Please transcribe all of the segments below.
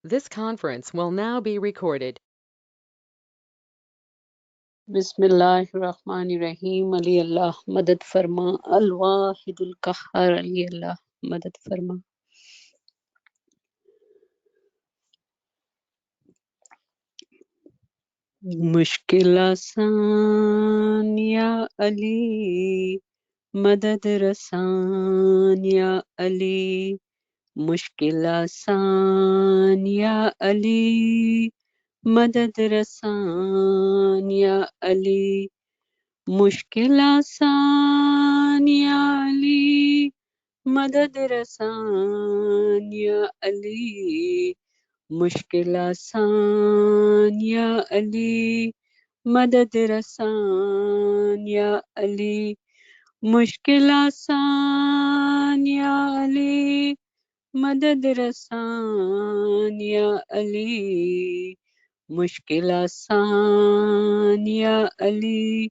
This conference will now be recorded. بسم اللہ الرحمن الرحیم. علی اللہ مدد فرما. الواحد القہار. علی اللہ مدد فرما. مشکل آسان یا علی، مدد رسان یا علی. مشکل آسان یا علی، مدد رسان یا علی. مشکل آسان یا علی، مدد رسان یا علی. مشکل آسان یا علی، مدد رسان یا علی. مشکل آسان یا علی، مدد رسان یا علی. مشکل آسان یا علی،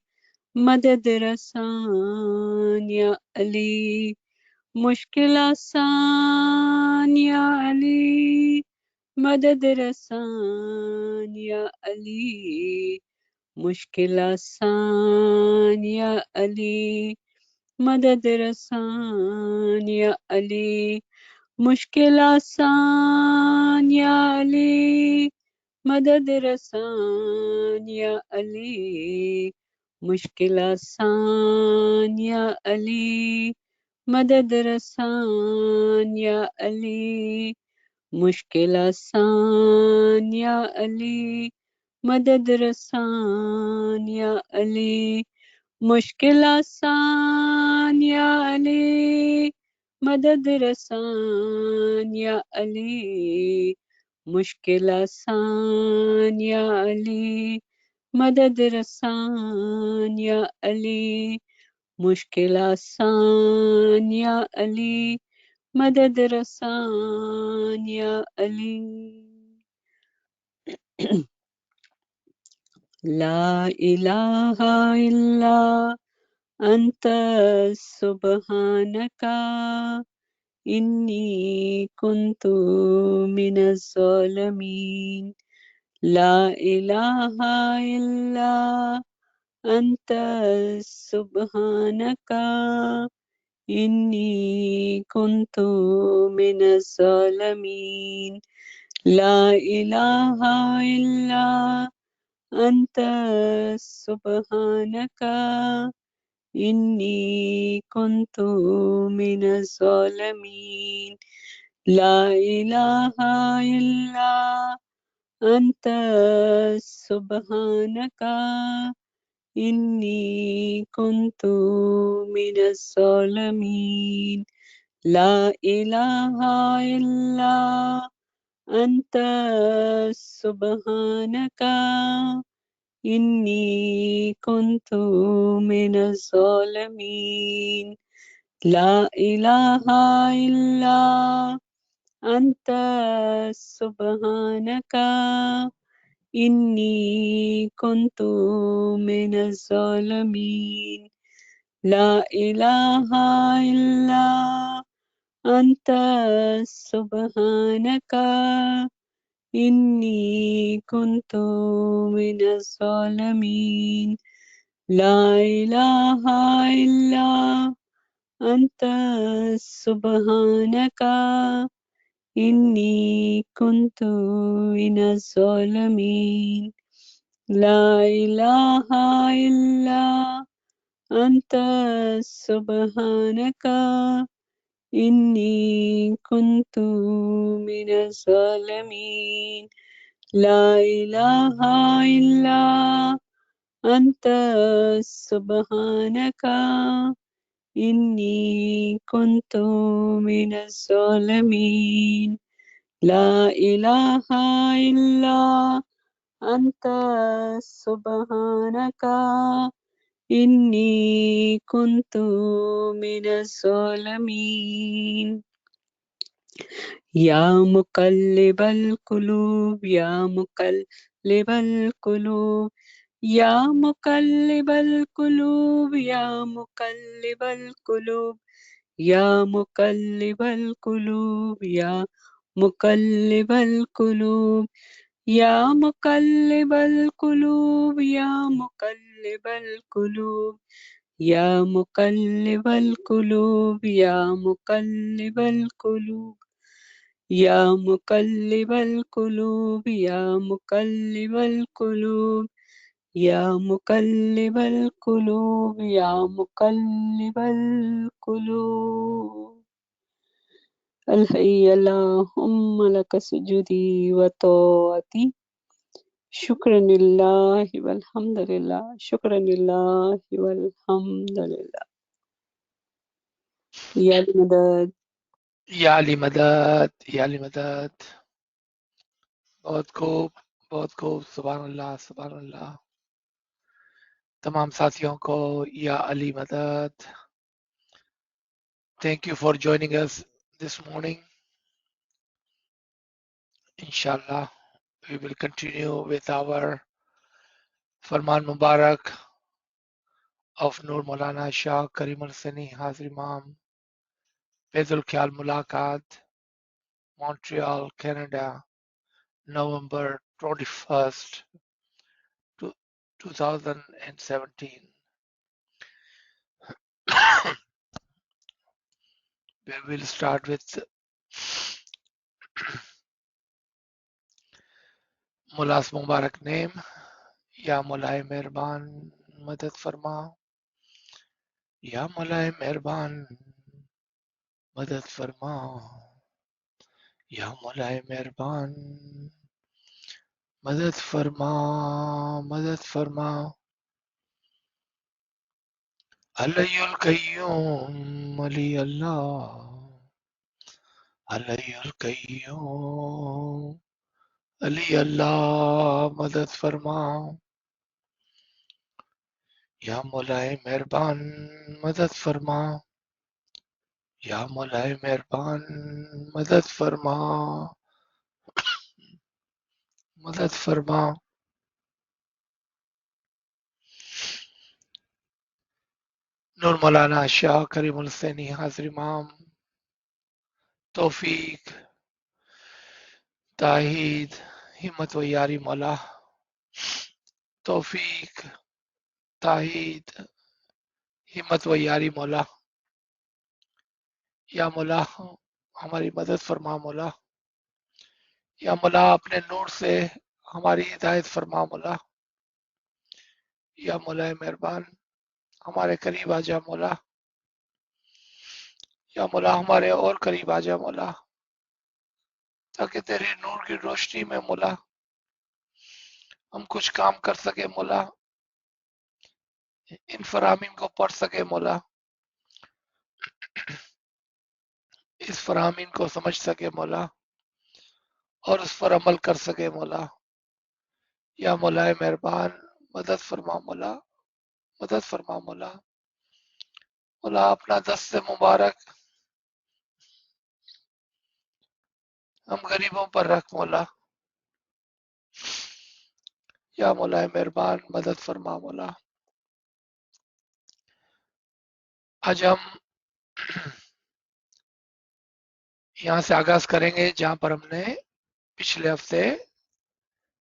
مدد رسان یا علی. مشکل آسان یا علی، مدد رسان یا علی. مشکل آسان یا علی، مدد رسان یا علی. مشکل آسان یا علی، مدد رسان یا علی. مشکل آسان یا علی، مدد رسان یا علی. مشکل آسان یا علی، مدد رسان یا علی. مشکل آسان یا علی، مدد رسان یا علی. مشکل آسان یا علی، مدد رسان یا علی. مشکل آسان یا علی، مدد رسان یا علی. لا الہ الا انت سبحانک انی کنت من الظالمین. لا الہ الا انت سبحانک انی کنت من الظالمین. لا الہ الا انت سبحانک انی کنت من الظالمین. لا الہ الا انت سبحانک انی کنت من الظالمین. لا الہ الا انت سبحانک انی کنت من الظالمین. لا الہ الا انت سبحانک انی کنت من الظالمین. لا الہ الا انت سبحانک انی کنت من الظالمین. لا الہ الا انت سبحانک انی کنت من الظالمین. لا الہ الا انت سبحانک انی کنت من الظالمین. لا الہ الا انت سبحانک انی کنت من الظالمین. لا الہ الا انت سبحانک انی کنت من الظالمین. یا مقلب القلوب یا مقلب القلوب یا مقلب القلوب یا مقلب القلوب یا مقلب القلوب یا مقلب القلوب یا مقلب القلوب یا مقلب القلوب یا مقلب القلوب یا مقلب القلوب یا مقلب القلوب یا مقلب القلوب یا مقلب القلوب یا مقلب القلوب الحی اللہم لک سجودی و طاعتی شکرا للہ والحمد للہ شکرا للہ والحمد للہ یا علی مدد یا علی مدد یا علی مدد بہت خوب سبحان اللہ تمام ساتھیوں کو یا علی مدد thank you for joining us this morning inshallah we will continue with our Farman Mubarak of Nur Maulana Shah Karim Al-Sani Hazir Imam Faizul Khyal Mulaqat Montreal Canada November 21st 2017 we will start with Mullah's Mubarak name یا مولائے مہربان مدد فرما یا مولائے مہربان مدد فرما یا مولائے مہربان مدد فرما مدد فرما علی القیوم علی اللہ علی القیوم علی اللہ مدد فرما یا مولائے مہربان مدد فرما یا مولائے مہربان مدد فرما مدد فرما نور مولانا شاہ کریم السینی حاضر امام توفیق تائید ہمت و یاری مولا توفیق تائید ہمت و یاری مولا یا مولا ہماری مدد فرما مولا یا مولا اپنے نور سے ہماری ہدایت فرما مولا یا مولا مہربان ہمارے قریب آ جا مولا یا مولا ہمارے اور قریب آ جا مولا تاکہ تیرے نور کی روشنی میں مولا ہم کچھ کام کر سکے مولا ان فرامین کو پڑھ سکے مولا اس فرامین کو سمجھ سکے مولا اور اس پر عمل کر سکے مولا یا مولا مہربان مدد فرما مولا مدد فرما مولا مولا اپنا دست مبارک ہم غریبوں پر رکھ مولا یا مولا مہربان مدد فرما مولا آج ہم یہاں سے آغاز کریں گے جہاں پر ہم نے پچھلے ہفتے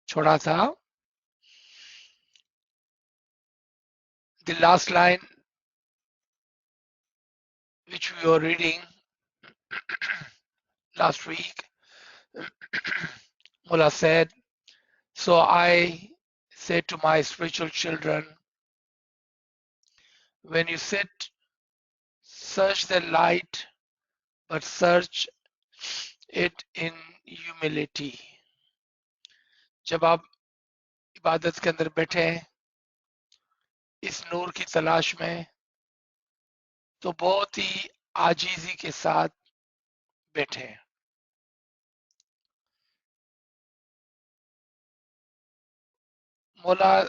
چھوڑا تھا the last line which we were reading last week Mullah said so I say to my spiritual children when you sit search the light but search it in humility جب آپ عبادت کے اندر بیٹھیں اس نور کی تلاش میں تو بہت ہی عاجزی کے ساتھ بیٹھیں مولا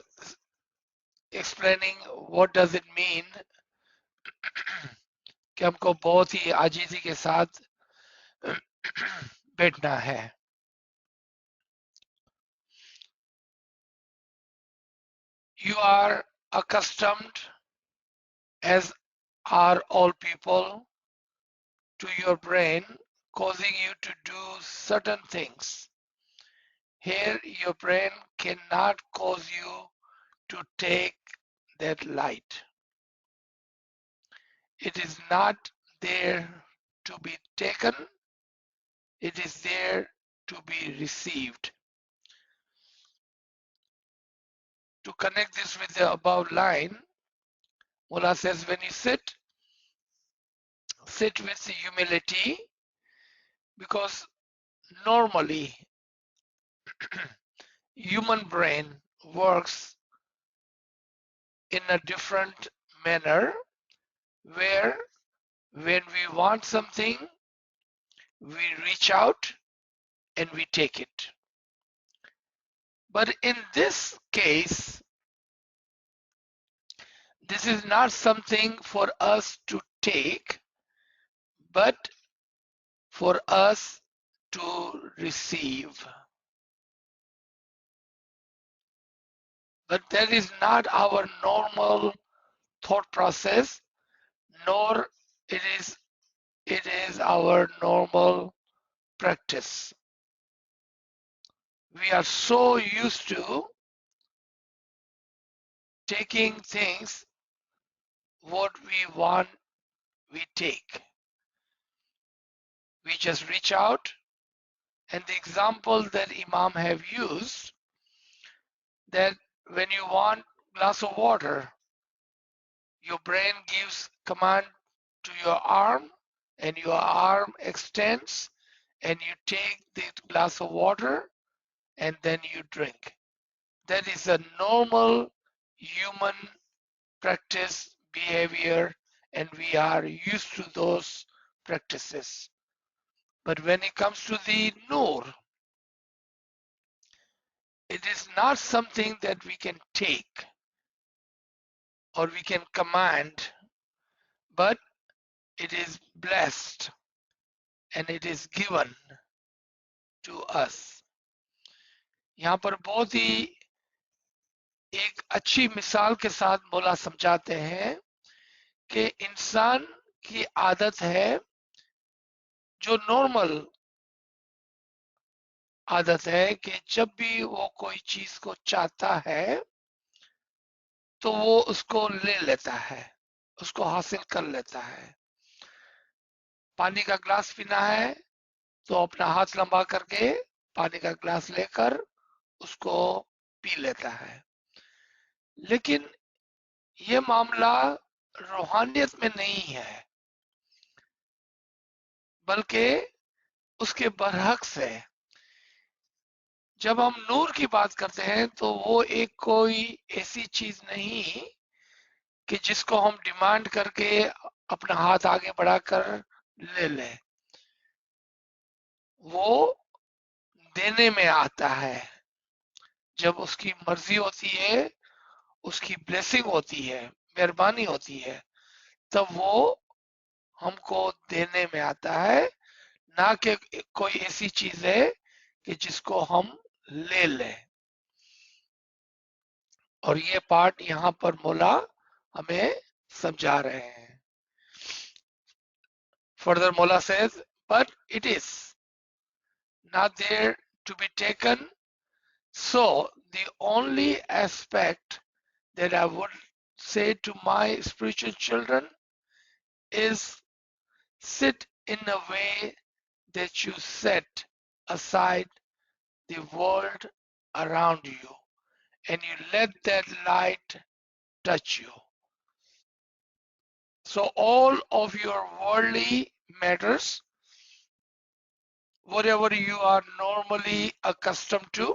explaining what does it mean کہ ہم کو بہت ہی عاجزی کے ساتھ بیٹھنا ہے You are accustomed as are all people to your brain causing you to do certain things. Here, your brain cannot cause you to take that light. It is not there to be taken, it is there to be received. To connect this with the above line, Mullah says when you sit with humility, because normally human brain works in a different manner where when we want something, we reach out and we take it. But in this case, this is not something for us to take, but for us to receive. But that is not our normal thought process, nor it is our normal practice. We are so used to taking things what we want, we take. We just reach out, and the example that Imam have used, that when you want glass of water, your brain gives command to your arm, and your arm extends, and you take the glass of water, and then you drink. That is a normal human practice behavior, and we are used to those practices. But when it comes to the Nur, it is not something that we can take or we can command, but it is blessed and it is given to us. यहाँ पर बहुत ही एक अच्छी मिसाल के साथ मौला समझाते हैं कि इंसान की आदत है, जो नॉर्मल आदत है कि जब भी वो कोई चीज को चाहता है तो वो उसको ले लेता है, उसको हासिल कर लेता है। पानी का ग्लास पीना है तो अपना हाथ लंबा करके पानी का ग्लास लेकर उसको पी लेता है। लेकिन ये मामला रूहानियत में नहीं है, बल्कि उसके बरहक्स है। जब हम नूर की बात करते हैं तो वो एक कोई ऐसी चीज नहीं कि जिसको हम डिमांड करके अपना हाथ आगे बढ़ाकर ले लें। वो देने में आता है। जब उसकी मर्जी होती है, उसकी ब्लेसिंग होती है, मेहरबानी होती है, तब वो हमको देने में आता है, ना कि कोई ऐसी चीज है कि जिसको हम ले लें। और ये पार्ट यहाँ पर मौला हमें समझा रहे हैं। Further, Mola says, but it is not there to be taken. So the only aspect that I would say to my spiritual children is sit in a way that you set aside the world around you and you let that light touch you. So all of your worldly matters, whatever you are normally accustomed to,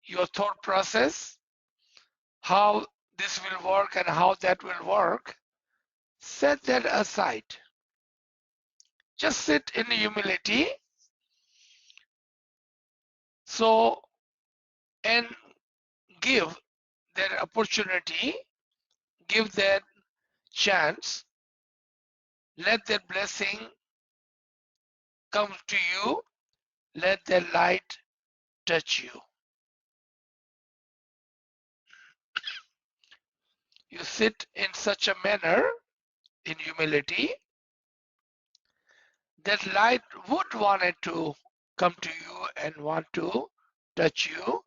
your thought process, how this will work and how that will work, set that aside. Just sit in humility. So, and give that opportunity, give that chance, let that blessing come to you, let that light touch you. You sit in such a manner in humility that light would want it to come to you and want to touch you,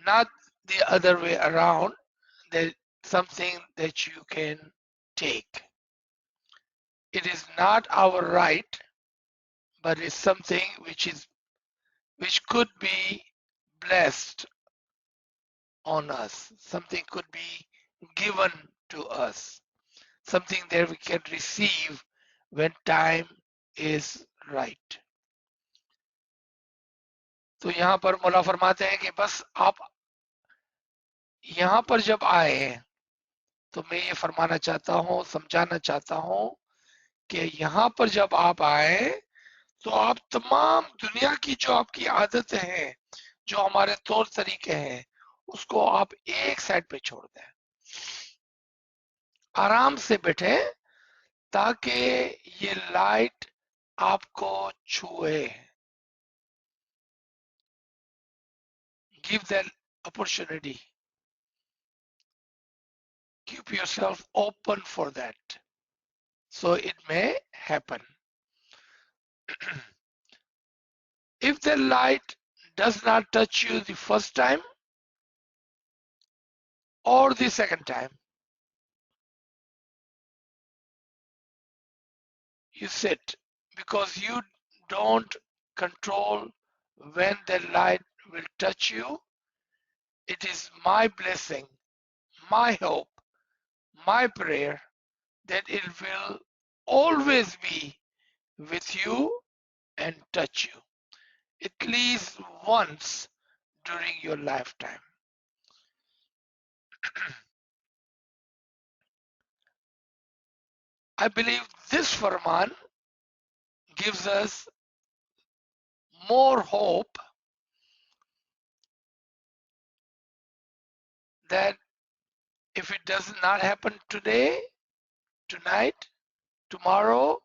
not the other way around, that something that you can take. It is not our right, but it's something which could be blessed on us. Something could be given to us. Something that we can receive when time is right. तो यहाँ पर मौला फरमाते हैं कि बस आप यहाँ पर जब आए हैं तो मैं ये फरमाना चाहता हूँ, समझाना चाहता हूँ कि यहाँ पर जब आप आए तो आप तमाम दुनिया की जो आपकी आदतें हैं, जो हमारे तौर तरीके हैं, उसको आप एक साइड पे छोड़ दें, आराम से बैठे ताकि ये लाइट आपको छुए. Give that opportunity. Keep yourself open for that. So it may happen. If the light does not touch you the first time or the second time, you sit, because you don't control when the light will touch you. It is my blessing, my hope, my prayer that it will always be with you and touch you at least once during your lifetime. I believe this Farman gives us more hope that if it does not happen today, tonight, tomorrow,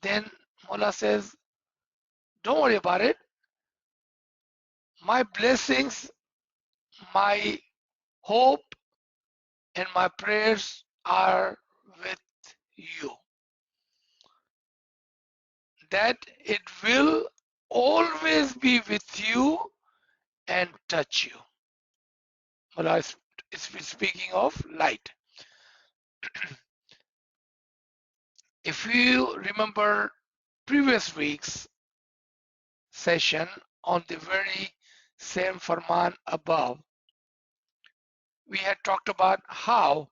then Mullah says, don't worry about it. My blessings, my hope, and my prayers are with you. That it will always be with you and touch you. Mullah is speaking of light. If you remember previous week's session on the very same Farman above, we had talked about how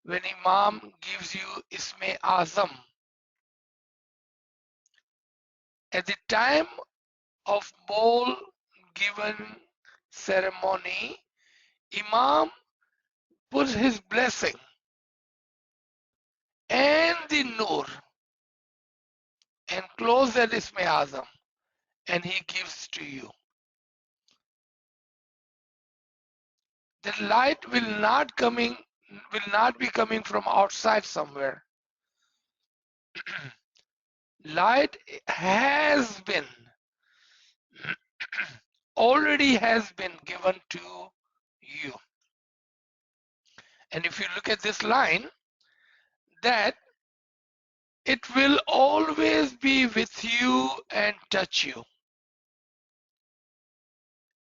when Imam gives you Isme Azam, at the time of bowl given ceremony, Imam puts his blessing and the Nur and close that Isme Azam and he gives to you. The light will not be coming from outside somewhere. Light already has been given to you. And if you look at this line, that it will always be with you and touch you.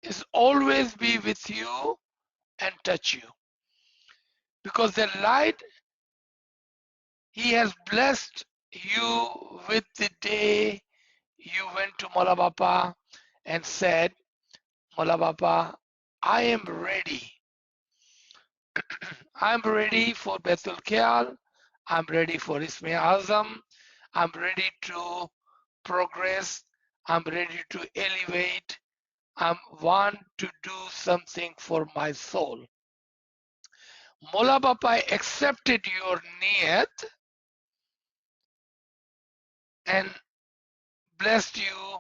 It's always be with you and touch you. Because the light, he has blessed you with the day you went to Mola Bapa and said, Mola Bapa, I am ready. I'm ready for Bethel Kial. I'm ready for Isme Azam. I'm ready to progress. I'm ready to elevate. I want to do something for my soul. Mola Bapa accepted your niyat and blessed you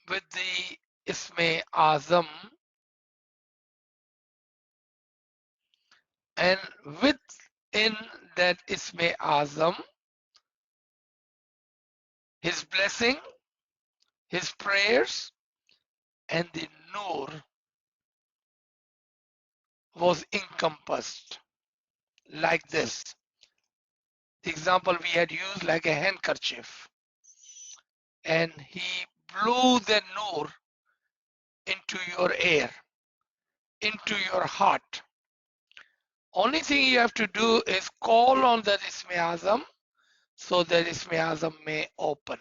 with the Isme Azam, and within that Isme Azam, his blessing, his prayers, and the Nur was encompassed like this. The example we had used like a handkerchief, and he blew the nur into your air, into your heart. Only thing you have to do is call on that Isme Azam so that Isme Azam may open.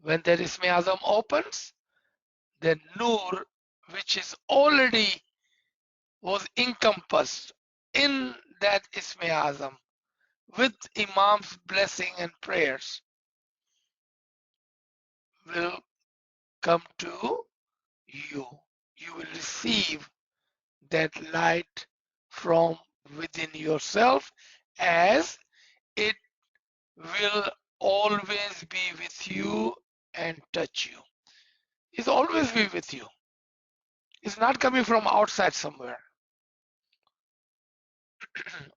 When that Isme Azam opens, the nur which is already was encompassed in that Isme Azam with Imam's blessing and prayers will come to you. You will receive that light from within yourself, as it will always be with you and touch you. It's always be with you. It's not coming from outside somewhere.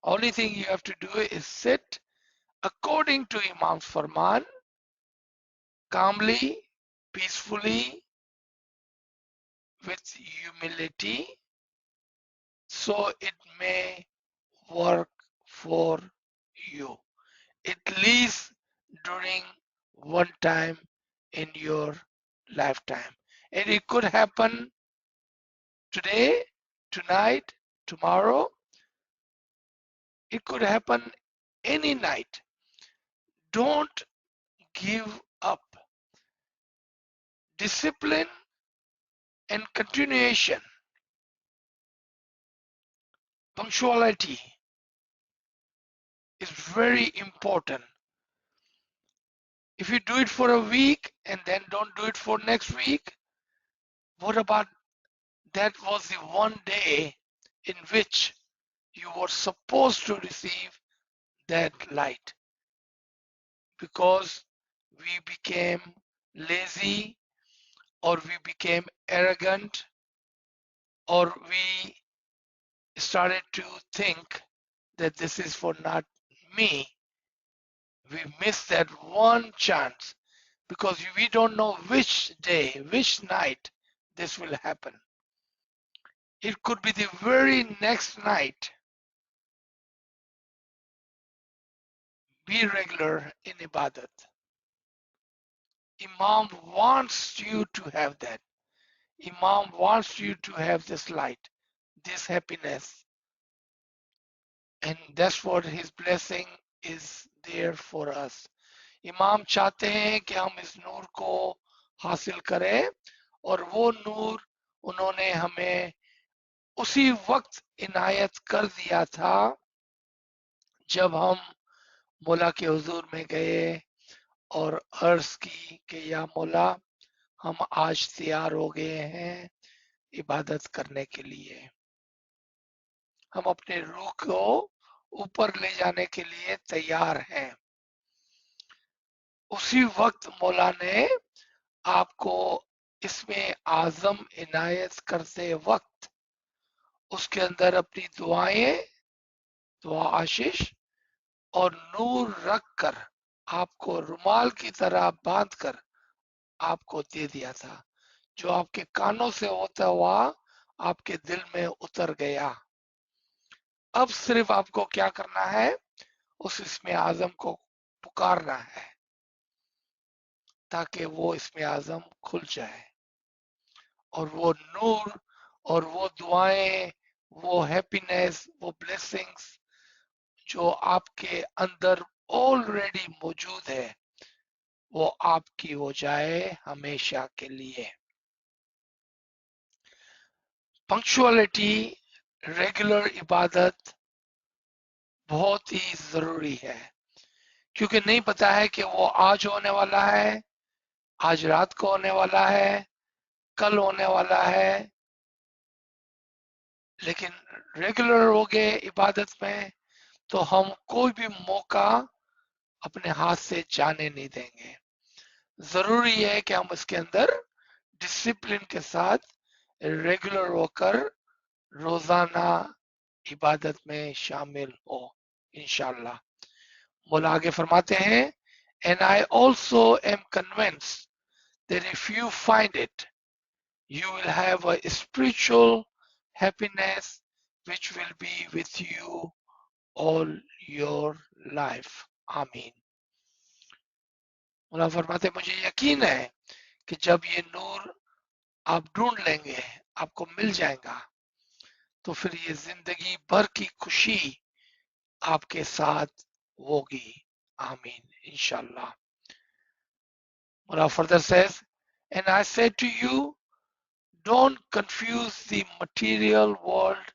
Only thing you have to do is sit according to Imam's Farman, calmly, peacefully, with humility, so it may work for you, at least during one time in your lifetime. And it could happen today, tonight, tomorrow. It could happen any night. Don't give up. Discipline and continuation, punctuality is very important. If you do it for a week and then don't do it for next week, what about that was the one day in which you were supposed to receive that light? Because we became lazy, or we became arrogant, or we started to think that this is for not me. We missed that one chance because we don't know which day, which night this will happen. It could be the very next night. Be regular in ibadat. Imam wants you to have that. Imam wants you to have this light, this happiness. And that's what his blessing is there for us. इमाम चाहते हैं कि हम इस नूर को हासिल करें, और वो नूर उन्होंने हमें उसी वक्त इनायत कर दिया था जब हम मौला के हुजूर में गए और अर्ज की कि या मौला, हम आज तैयार हो गए हैं इबादत करने के लिए। हम अपने रूह को ऊपर ले जाने के लिए तैयार हैं। उसी वक्त मौला ने आपको इसमें आजम इनायत करते वक्त उसके अंदर अपनी दुआएं, दुआ आशीष और नूर रख कर आपको रुमाल की तरह बांध कर आपको दे दिया था, जो आपके कानों से होता हुआ आपके दिल में उतर गया। अब सिर्फ आपको क्या करना है, उस इसमें आजम को पुकारना है ताकि वो इसमें आजम खुल जाए, और वो नूर और वो दुआएं, वो हैप्पीनेस, वो ब्लेसिंग्स जो आपके अंदर ऑलरेडी मौजूद है, वो आपकी हो जाए हमेशा के लिए। पंक्चुअलिटी, रेगुलर इबादत बहुत ही जरूरी है, क्योंकि नहीं पता है कि वो आज होने वाला है, आज रात को होने वाला है, कल होने वाला है। लेकिन रेगुलर हो गए इबादत में तो हम कोई भी मौका अपने हाथ से जाने नहीं देंगे। जरूरी है कि हम इसके अंदर डिसिप्लिन के साथ रेगुलर होकर रोजाना इबादत में शामिल हो, इंशाल्लाह। मौला आगे फरमाते हैं, and I also am convinced that if you find it, you will have a spiritual happiness which will be with you all your life. आमीन। मौला फरमाते मुझे यकीन है कि जब ये नूर आप ढूंढ लेंगे, आपको मिल जाएगा, तो फिर ये जिंदगी भर की खुशी आपके साथ होगी। आमीन इंशाल्लाह। Mula further says, and I say to you, don't confuse the material world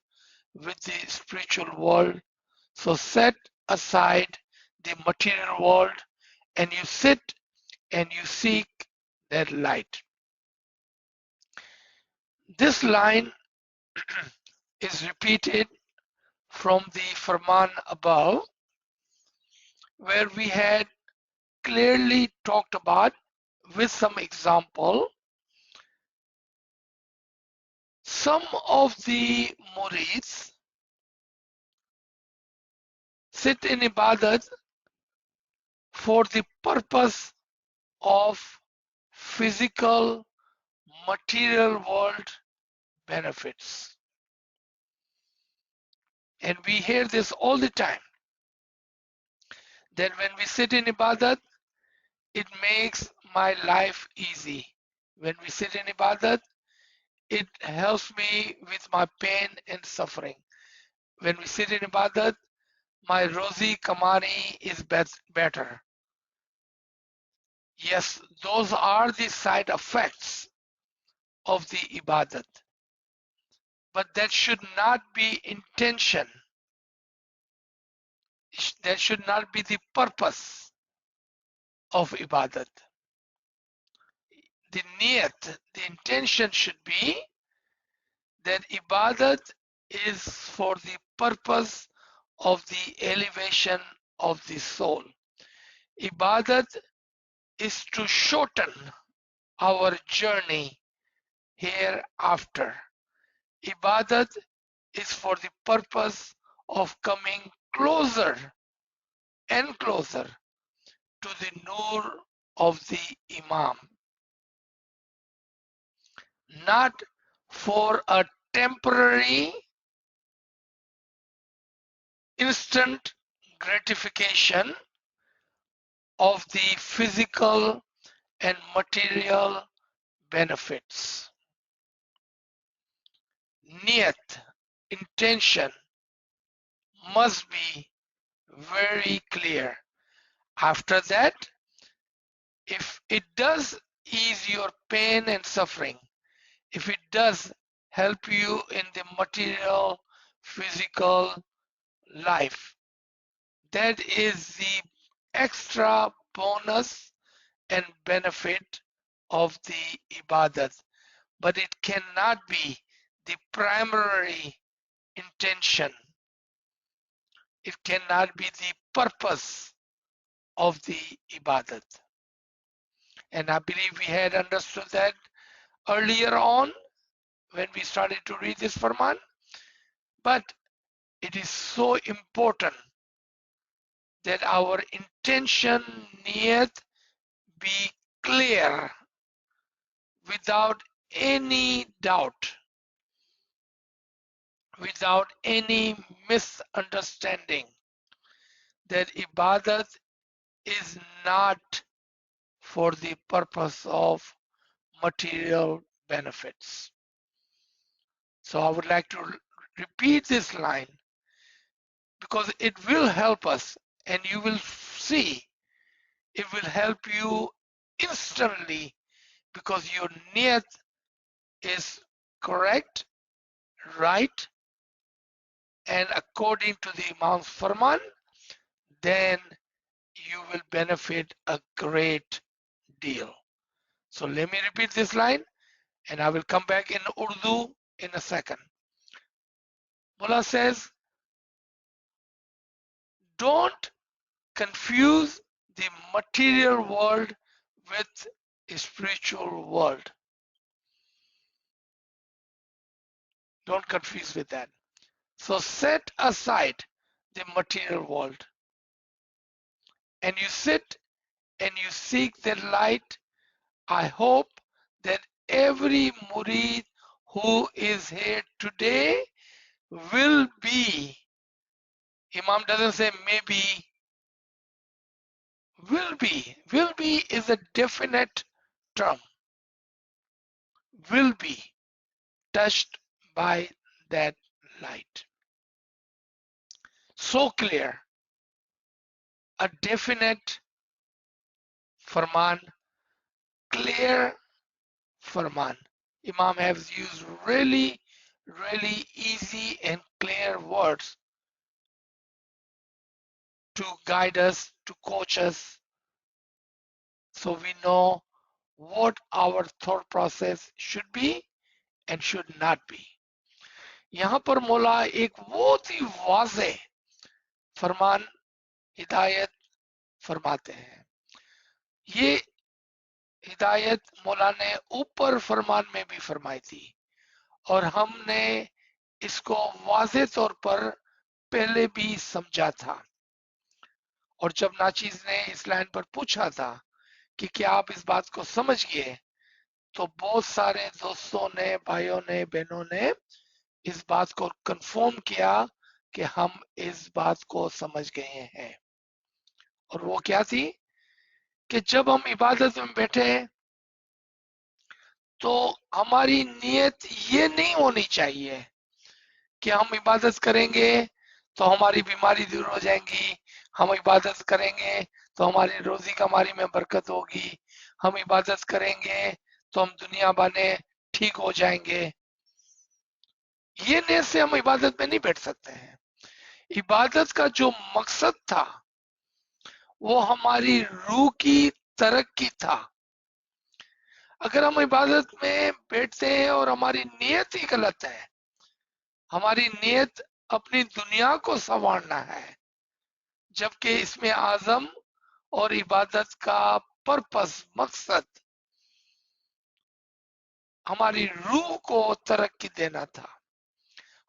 with the spiritual world. So set aside the material world and you sit and you seek that light. This line is repeated from the Farman above, where we had clearly talked about with some example. Some of the murids sit in ibadat for the purpose of physical material world benefits. And we hear this all the time, that when we sit in ibadat, it makes my life easy. When we sit in ibadat, it helps me with my pain and suffering. When we sit in ibadat, my rozi kamani is better. Yes, those are the side effects of the ibadat, but that should not be intention. That should not be the purpose of ibadat. The niyat, the intention should be that ibadat is for the purpose of the elevation of the soul. Ibadat is to shorten our journey hereafter. Ibadat is for the purpose of coming closer and closer to the nur of the Imam, not for a temporary, instant gratification of the physical and material benefits. Niyat, intention, must be very clear. After that, if it does ease your pain and suffering, if it does help you in the material, physical life, that is the extra bonus and benefit of the ibadat. But it cannot be the primary intention. It cannot be the purpose of the ibadat. And I believe we had understood that earlier on when we started to read this Farman. But it is so important that our intention, niyat, be clear without any doubt, without any misunderstanding, that ibadat is not for the purpose of material benefits. So I would like to repeat this line because it will help us, and you will see it will help you instantly because your niyat is correct, right, and according to the Imam's Farman, then you will benefit a great deal. So let me repeat this line and I will come back in Urdu in a second. Mullah says, don't confuse the material world with the spiritual world. Don't confuse with that. So set aside the material world and you sit and you seek the light. I hope that every murid who is here today will be Imam doesn't say maybe, will be. Will be is a definite term. Will be touched by that light. So clear. A definite Farman, clear Farman. Imam has used really, really easy and clear words to guide us, to coach us, so we know what our thought process should be and should not be. यहाँ पर मौला एक बहुत ही वाज़े फरमान हिदायत फरमाते हैं। ये हिदायत मौला ने ऊपर फरमान में भी फरमाई थी और हमने इसको वाज़े तौर पर पहले भी समझा था। और जब नाचीज ने इस लाइन पर पूछा था कि क्या आप इस बात को समझ गए, तो बहुत सारे दोस्तों ने, भाइयों ने, बहनों ने इस बात को कंफर्म किया कि हम इस बात को समझ गए हैं। और वो क्या थी कि जब हम इबादत में बैठे तो हमारी नीयत ये नहीं होनी चाहिए कि हम इबादत करेंगे तो हमारी बीमारी दूर हो जाएंगी, हम इबादत करेंगे तो हमारी रोजी कमाई में बरकत होगी, हम इबादत करेंगे तो हम दुनिया बने ठीक हो जाएंगे। ये नीयत से हम इबादत में नहीं बैठ सकते हैं। इबादत का जो मकसद था वो हमारी रूह की तरक्की था। अगर हम इबादत में बैठते हैं और हमारी नीयत ही गलत है, हमारी नीयत अपनी दुनिया को संवारना है, जबकि इसमें आजम और इबादत का पर्पस, मकसद हमारी रूह को तरक्की देना था,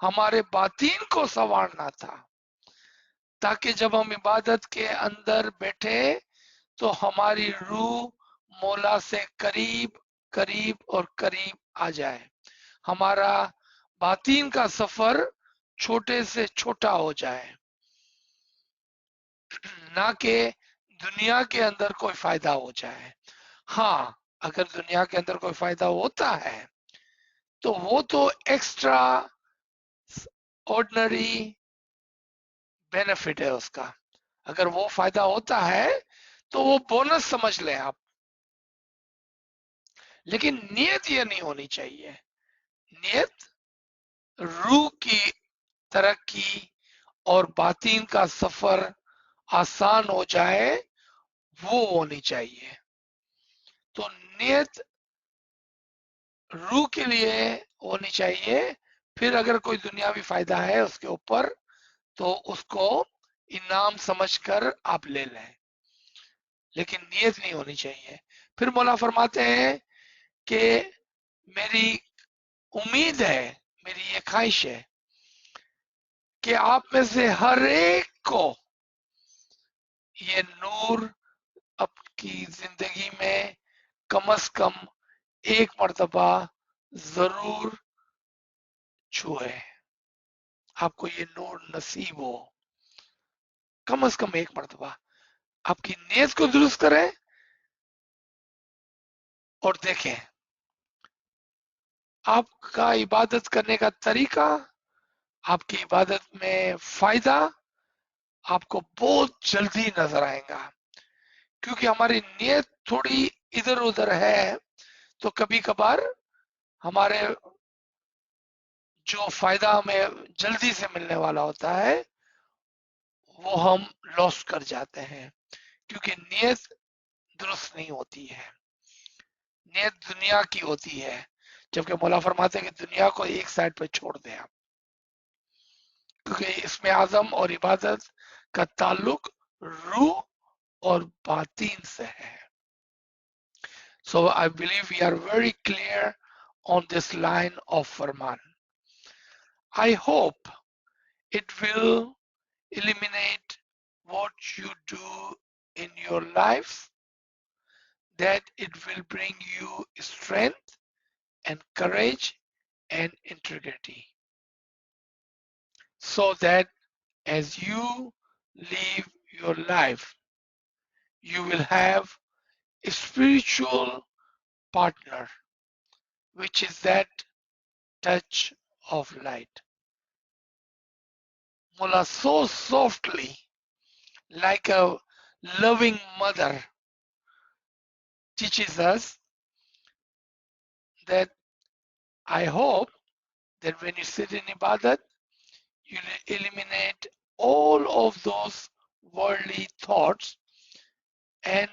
हमारे बातीन को संवारना था, ताकि जब हम इबादत के अंदर बैठे तो हमारी रूह मौला से करीब करीब और करीब आ जाए, हमारा बातीन का सफर छोटे से छोटा हो जाए, ना कि दुनिया के अंदर कोई फायदा हो जाए। हाँ, अगर दुनिया के अंदर कोई फायदा होता है तो वो तो एक्स्ट्रा ऑर्डिनरी बेनिफिट है उसका। अगर वो फायदा होता है तो वो बोनस समझ लें आप, लेकिन नियत ये नहीं होनी चाहिए। नियत रूह की तरक्की और बातीन का सफर आसान हो जाए, वो होनी चाहिए। तो नियत रूह के लिए होनी चाहिए, फिर अगर कोई दुनियावी फायदा है उसके ऊपर तो उसको इनाम समझकर आप ले लें, लेकिन नियत नहीं होनी चाहिए। फिर मौला फरमाते हैं कि मेरी उम्मीद है, मेरी ये ख्वाहिश है कि आप में से हर एक को ये नूर आपकी जिंदगी में कम से कम एक मर्तबा जरूर छुए, आपको ये नूर नसीब हो कम से कम एक मर्तबा। आपकी नीयत को दुरुस्त करें और देखें आपका इबादत करने का तरीका, आपकी इबादत में फायदा आपको बहुत जल्दी नजर आएगा। क्योंकि हमारी नीयत थोड़ी इधर उधर है तो कभी कभार हमारे जो फायदा हमें जल्दी से मिलने वाला होता है वो हम लॉस कर जाते हैं, क्योंकि नीयत दुरुस्त नहीं होती है। नीयत दुनिया की होती है, जबकि मौला फरमाते हैं कि दुनिया को एक साइड पर छोड़ दें आप, क्योंकि इसमें आजम और इबादत का ताल्लुक रूह और बातीन से है। So I believe we are very clear on this line of Farman. I hope it will eliminate what you do in your lives, that it will bring you strength and courage and integrity, so that as you live your life, you will have a spiritual partner, which is that touch of light. Mullah so softly, like a loving mother, teaches us that I hope that when you sit in ibadat, you eliminate all of those worldly thoughts, and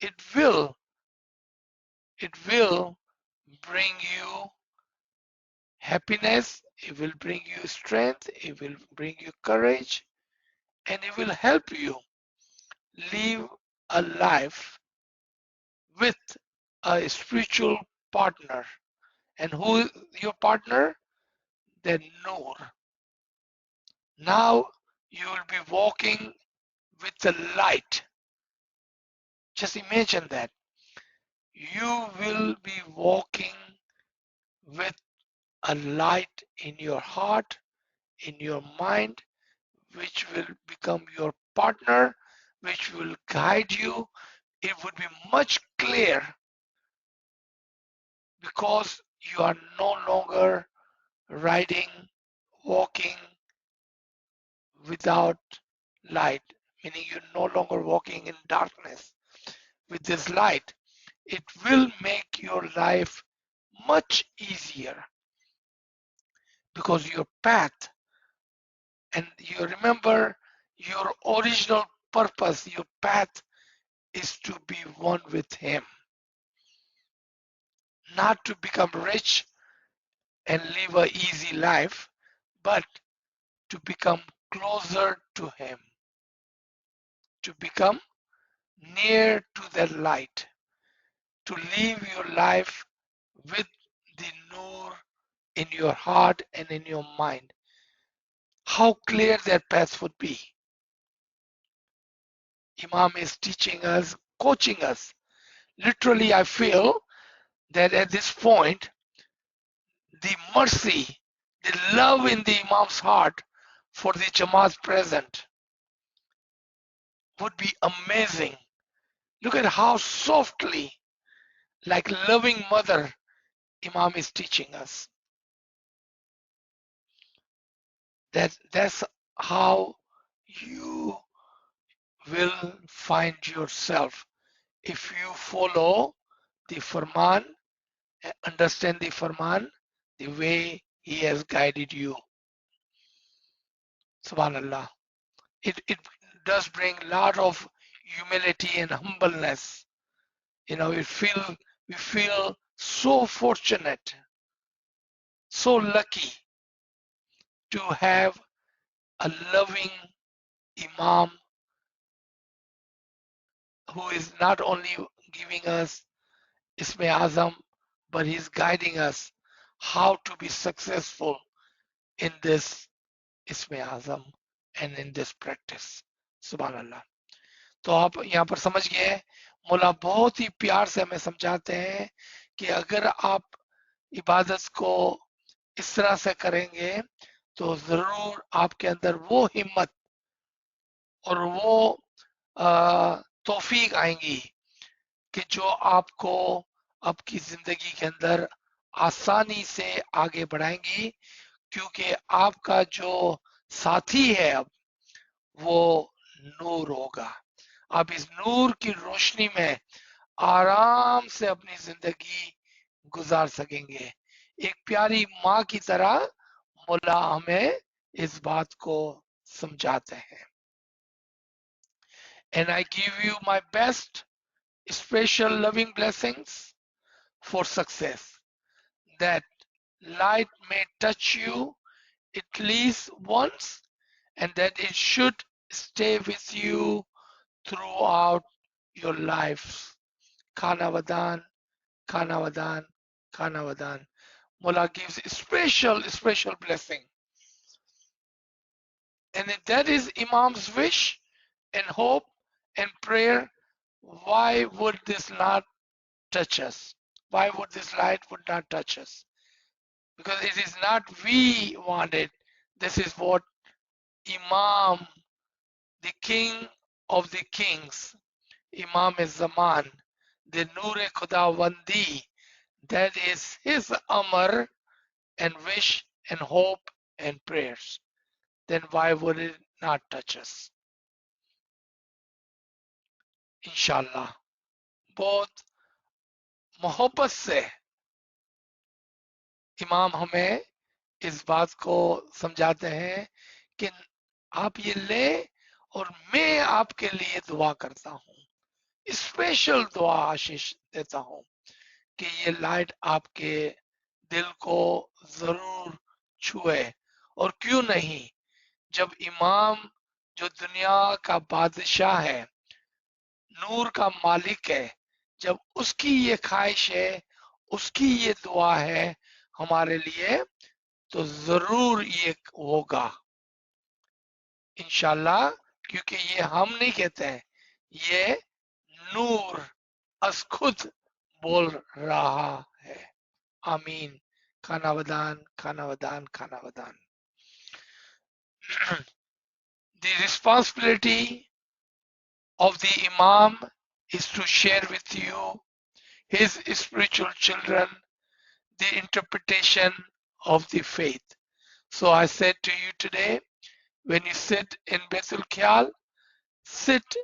it will bring you happiness, it will bring you strength, it will bring you courage, and it will help you live a life with a spiritual partner. And who is your partner? The Noor. Now you will be walking with the light. Just imagine that. You will be walking with a light in your heart, in your mind, which will become your partner, which will guide you. It would be much clearer because you are no longer riding, walking without light, meaning you're no longer walking in darkness. With this light, it will make your life much easier because your path, and you remember your original purpose, your path is to be one with Him, not to become rich and live an easy life, but to become closer to Him, to become near to the light, to live your life with the Noor in your heart and in your mind. How clear that path would be. Imam is teaching us, coaching us. Literally, I feel that at this point, the mercy, the love in the Imam's heart for the Jamaat present would be amazing. Look at how softly, like loving mother, Imam is teaching us. That's how you will find yourself if you follow the Farman, understand the Farman the way he has guided you. Subhanallah. It does bring a lot of humility and humbleness. You know, we feel so fortunate, so lucky to have a loving Imam who is not only giving us Isme Azam, but he's guiding us how to be successful in this Isme Azam and in this practice. Subhanallah. तो आप यहाँ पर समझ गए, मौला बहुत ही प्यार से हमें समझाते हैं कि अगर आप इबादत को इस तरह से करेंगे तो जरूर आपके अंदर वो हिम्मत और वो तौफीक आएंगी कि जो आपको आपकी जिंदगी के अंदर आसानी से आगे बढ़ाएंगी, क्योंकि आपका जो साथी है अब वो नूर होगा। आप इस नूर की रोशनी में आराम से अपनी जिंदगी गुजार सकेंगे। एक प्यारी माँ की तरह मौला हमें इस बात को समझाते हैं। And I give you my best special loving blessings for success, that light may touch you at least once and that it should stay with you throughout your life. Khana Vadan, Khana Vadan, Khana Vadan. Mullah gives a special blessing. And if that is Imam's wish and hope and prayer, why would this not touch us? Why would this light would not touch us? Because it is not we want it. This is what Imam, the king of the kings, Imam Zaman, the Noor-e Khudawandi, that is his amr and wish and hope and prayers. Then why would it not touch us? Inshallah. बहुत मोहब्बत से इमाम हमें इस बात को समझाते हैं कि आप ये लें और मैं आपके लिए दुआ करता हूँ, स्पेशल दुआ आशीष देता हूँ कि ये लाइट आपके दिल को जरूर छुए। और क्यों नहीं, जब इमाम जो दुनिया का बादशाह है, नूर का मालिक है, जब उसकी ये ख्वाहिश है, उसकी ये दुआ है हमारे लिए, तो जरूर ये होगा इंशाल्लाह। क्योंकि ये हम नहीं कहते हैं, ये नूर अस खुद बोल रहा है। आमीन। खाना वदान, खाना वदान, खाना वदान। The responsibility of the Imam is to share with you, his spiritual children, the interpretation of the faith. So I said to you today, when you sit in Baitul Khayal, sit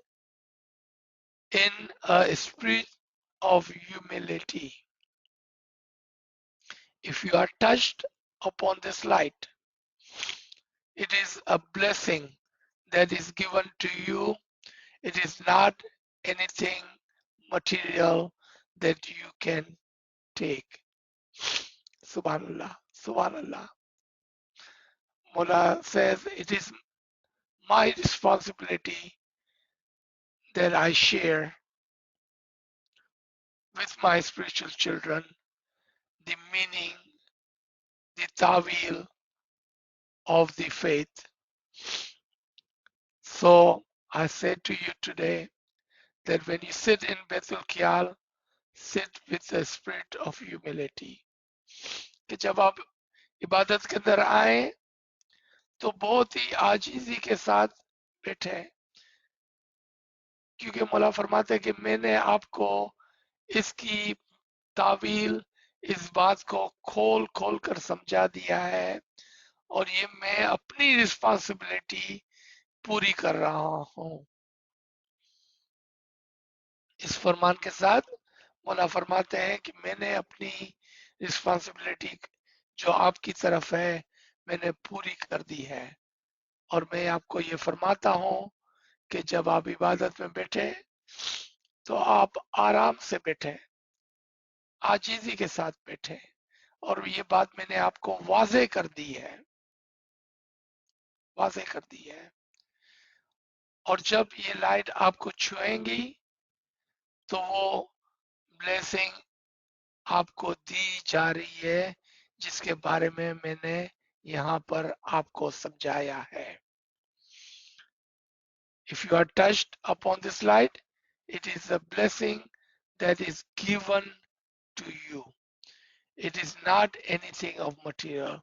in a spirit of humility. If you are touched upon this light, it is a blessing that is given to you. It is not anything material that you can take. Subhanallah, Subhanallah. Mullah says, it is my responsibility that I share with my spiritual children the meaning, the tawil of the faith. So I say to you today that when you sit in Baitul Khayal, sit with the spirit of humility. कि जब आप इबादत के अंदर आए तो बहुत ही आजीजी के साथ बैठे, क्योंकि मौला फरमाते हैं कि मैंने आपको इसकी तावील, इस बात को खोल खोल कर समझा दिया है, और ये मैं अपनी रिस्पॉन्सिबिलिटी पूरी कर रहा हूं। इस फरमान के साथ मौला फरमाते हैं कि मैंने अपनी रिस्पॉन्सिबिलिटी जो आपकी तरफ है मैंने पूरी कर दी है, और मैं आपको ये फरमाता हूं कि जब आप इबादत में बैठे तो आप आराम से बैठे, आजीजी के साथ बैठे, और ये बात मैंने आपको वाजे कर दी है, वाजे कर दी है। और जब ये लाइट आपको छुएंगी तो वो ब्लेसिंग आपको दी जा रही है जिसके बारे में मैंने यहाँ पर आपको समझाया है। If you are touched upon this light, it is a blessing that is given to you. It is not anything of material,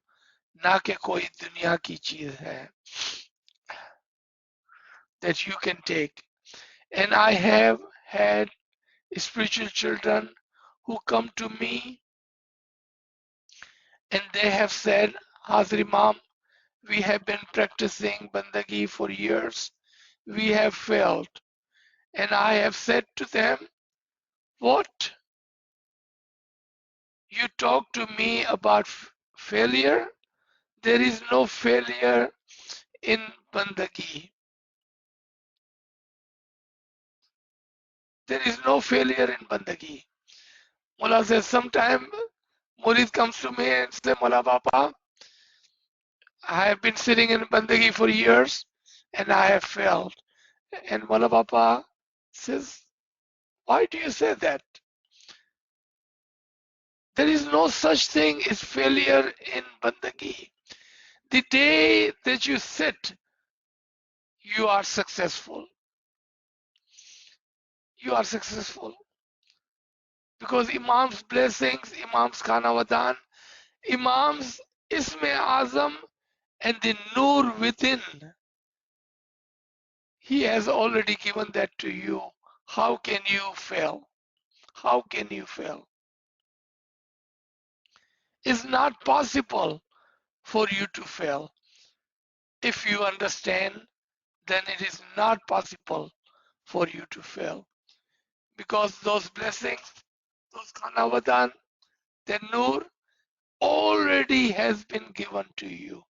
ना कि कोई दुनिया की चीज है that you can take. And I have had spiritual children who come to me and they have said, Hazir Imam, we have been practicing bandagi for years. We have failed. And I have said to them, what? You talk to me about failure? There is no failure in bandagi. There is no failure in bandagi. Mullah says, sometime Murid comes to me and says, Mullah Baba, I have been sitting in bandagi for years and I have failed. And Mullah Baba says, why do you say that? There is no such thing as failure in bandagi. The day that you sit, you are successful. You are successful. Because Imam's blessings, Imam's Khanavadan, Imam's Isme Azam, and the Noor within He has already given that to you. How can you fail? How can you fail? It's not possible for you to fail. If you understand, then it is not possible for you to fail. Because those blessings, those khanavadan, the nur, already has been given to you.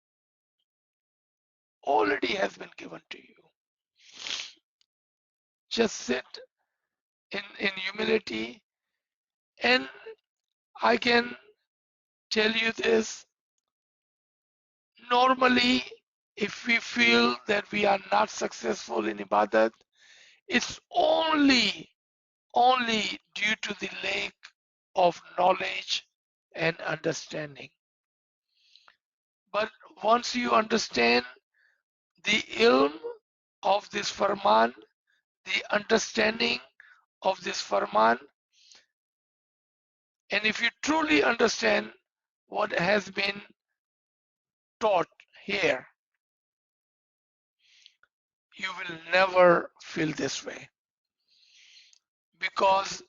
Already has been given to you. Just sit in humility, and I can tell you this. Normally, if we feel that we are not successful in ibadat, it's only due to the lack of knowledge and understanding. But once you understand the ilm of this Farman, the understanding of this Farman, and if you truly understand what has been taught here, you will never feel this way because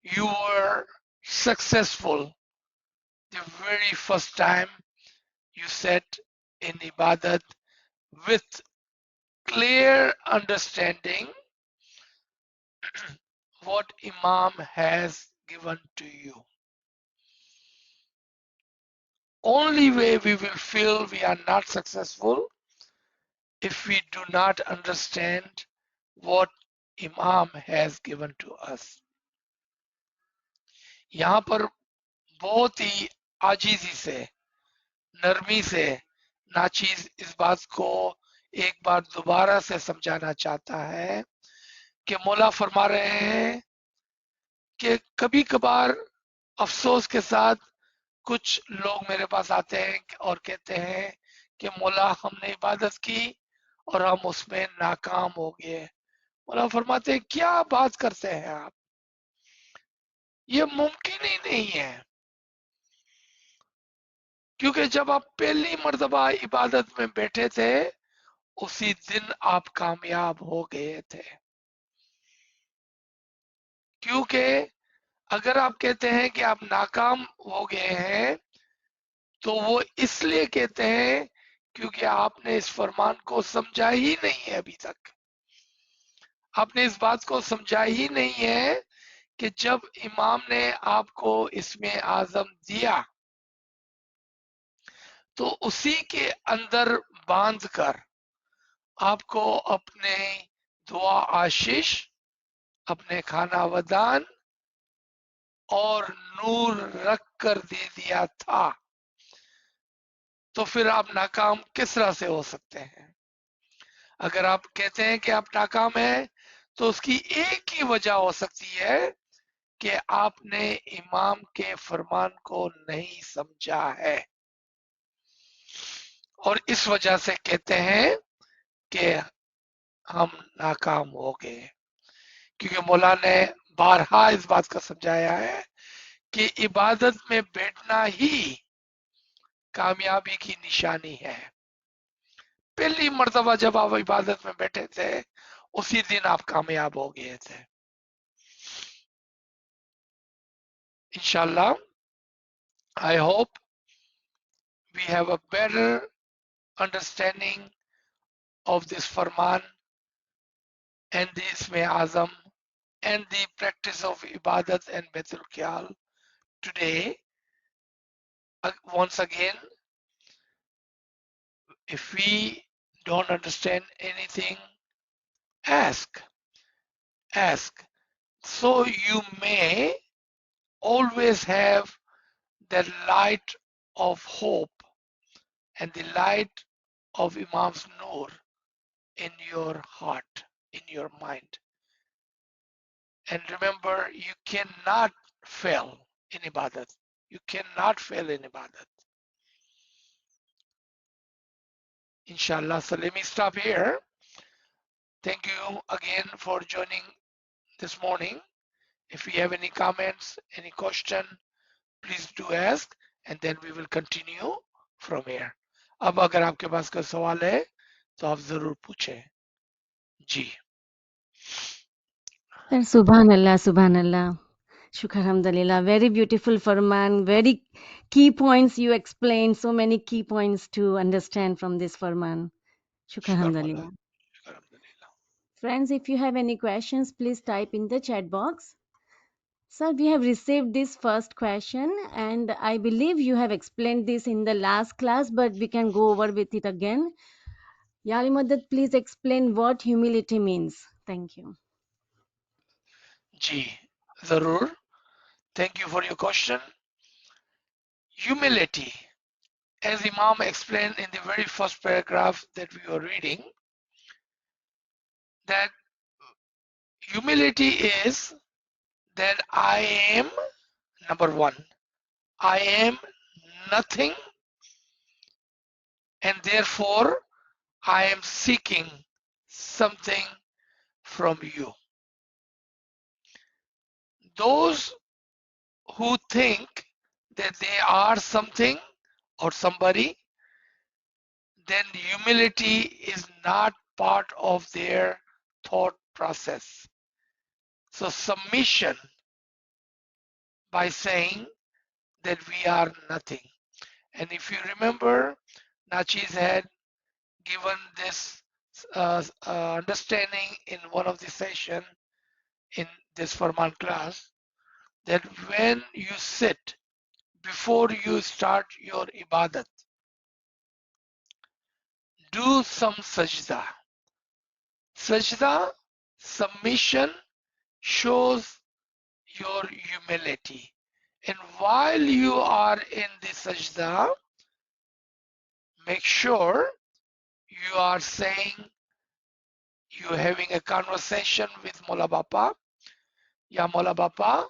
you were successful the very first time you sat in ibadat with clear understanding what Imam has given to you. Only way we will feel we are not successful if we do not understand what Imam has given to us. यहाँ पर बहुत ही आजीजी से, नरमी से नाचीज इस बात को एक बार दोबारा से समझाना चाहता है कि मौला फरमा रहे हैं कि कभी कभार अफसोस के साथ कुछ लोग मेरे पास आते हैं और कहते हैं कि मौला हमने इबादत की और हम उसमें नाकाम हो गए। मौला फरमाते हैं क्या बात करते हैं आप, ये मुमकिन ही नहीं है, क्योंकि जब आप पहली मर्तबा इबादत में बैठे थे उसी दिन आप कामयाब हो गए थे। क्योंकि अगर आप कहते हैं कि आप नाकाम हो गए हैं तो वो इसलिए कहते हैं क्योंकि आपने इस फरमान को समझा ही नहीं है, अभी तक आपने इस बात को समझा ही नहीं है कि जब इमाम ने आपको इसमें आजम दिया तो उसी के अंदर बांध कर आपको अपने दुआ आशीष, अपने खाना वदान और नूर रख कर दे दिया था, तो फिर आप नाकाम किस तरह से हो सकते हैं? अगर आप कहते हैं कि आप नाकाम हैं तो उसकी एक ही वजह हो सकती है कि आपने इमाम के फरमान को नहीं समझा है, और इस वजह से कहते हैं कि हम नाकाम हो गए। क्योंकि मौला ने बारहा इस बात का समझाया है कि इबादत में बैठना ही कामयाबी की निशानी है। पहली मर्तबा जब आप इबादत में बैठे थे उसी दिन आप कामयाब हो गए थे। इंशाल्लाह, I hope we have a better understanding of this Farman and the Isme Azam and the practice of Ibadat and Baitul Khayal today. Once again, if we don't understand anything, ask. So you may always have the light of hope and the light of Imam's Noor in your heart, in your mind. And remember, you cannot fail in Ibadat. You cannot fail in Ibadat. Inshallah. So let me stop here. Thank you again for joining this morning. If you have any comments, any question, please do ask, and then we will continue from here. अब अगर आपके पास कोई सवाल है तो आप जरूर पूछें। जी Sir, Subhanallah, Subhanallah. Shukr, Alhamdulillah. Very beautiful, Farman. Very key points you explained. So many key points to understand from this Farman. Shukr, शुक्र मौला Alhamdulillah. शुक्र अल्हम्दुलिल्लाह Friends, if you have any questions, please type in the chat box. Sir, we have received this first question, and I believe you have explained this in the last class, but we can go over with it again. Yali Madad, please explain what humility means. Thank you. जी जरूर thank you for your question humility as Imam explained in the very first paragraph that we were reading that humility is that I am number one I am nothing and therefore I am seeking something from you. Those who think that they are something or somebody, then humility is not part of their thought process. So, submission by saying that we are nothing. And if you remember, Nachis had given this understanding in one of the session in this Farman class that when you sit before you start your ibadat, do some sajda. Sajda, submission, shows your humility. And while you are in the sajda, make sure you are saying, you're having a conversation with Mola Bapa. Ya Mola Bapa,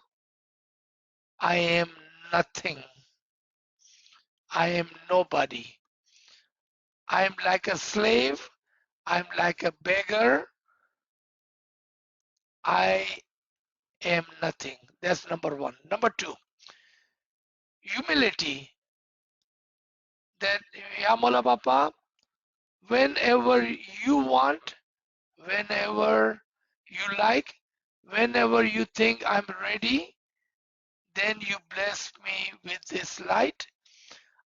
I am nothing. I am nobody. I am like a slave. I'm like a beggar. I am nothing. That's number one. Number two, humility. That Ya Mola Bapa, whenever you want, whenever you like, whenever you think I'm ready, then you bless me with this light.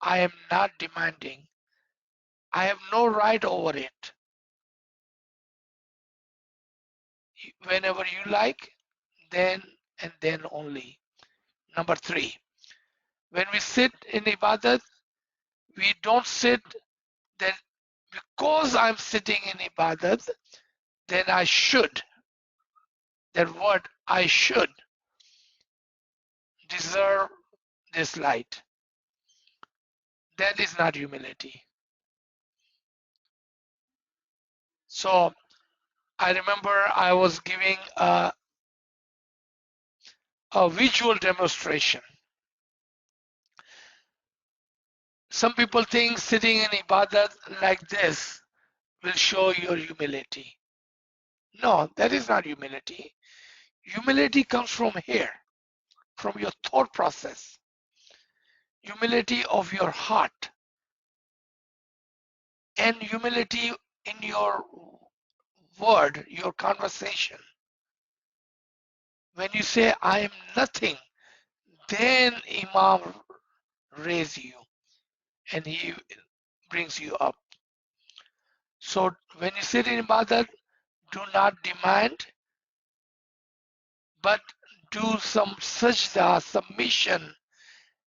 I am not demanding. I have no right over it. Whenever you like, then and then only. Number three, when we sit in ibadat, we don't sit that because I'm sitting in ibadat, then I should, that word I should deserve this light. That is not humility. So I remember I was giving a visual demonstration. Some people think sitting in ibadat like this will show your humility. No, that is not humility. Humility comes from here, from your thought process, humility of your heart, and humility in your word, your conversation. When you say, I am nothing, then Imam raise you and he brings you up. So when you sit in ibadat, do not demand, but do some sajda, submission,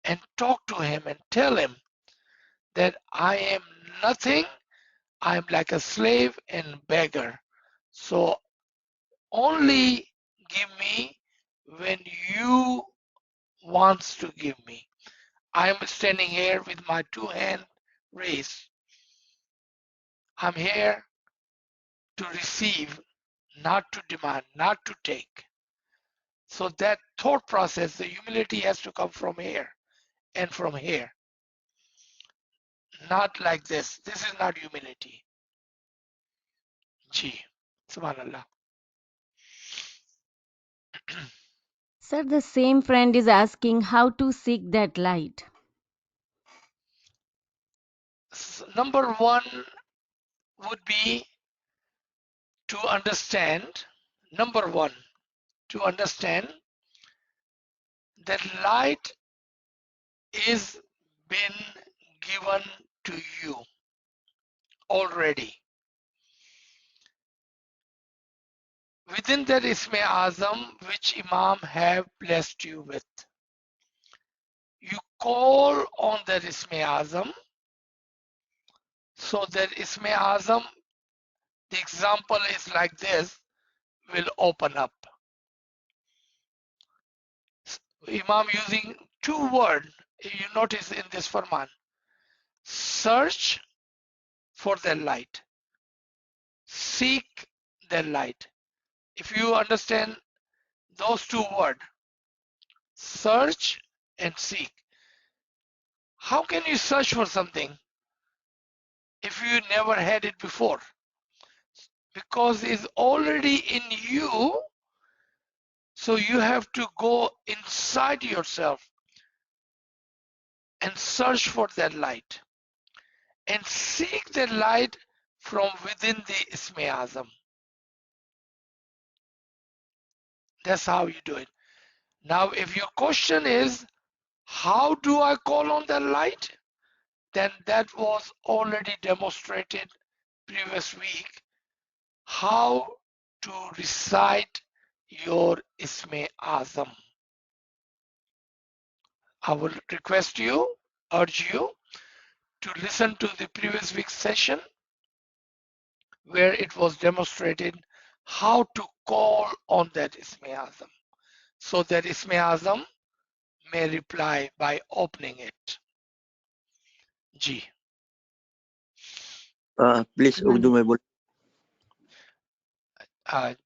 and talk to him and tell him that I am nothing, I am like a slave and beggar. So only give me when you wants to give me. I am standing here with my two hands raised. I'm here to receive, not to demand, not to take. So that thought process, the humility has to come from here and from here. Not like this. This is not humility. Ji. Subhanallah. Sir, the same friend is asking how to seek that light. Number one would be to understand, number one, to understand that light is been given to you already. Within that Isme Azam which Imam have blessed you with. You call on that Isme Azam, so that Isme Azam, the example is like this, will open up. Imam using two words, you notice in this Farman. Search for the light. Seek the light. If you understand those two words, search and seek. How can you search for something if you never had it before? Because it's already in you, so you have to go inside yourself and search for that light and seek that light from within the Isme Azam. That's how you do it. Now, if your question is, how do I call on that light? Then that was already demonstrated previous week, how to recite your Isme Azam. I will request you, urge you to listen to the previous week's session where it was demonstrated how to call on that Isme Azam, so that Isme Azam may reply by opening it. जी please Urdu में बोल।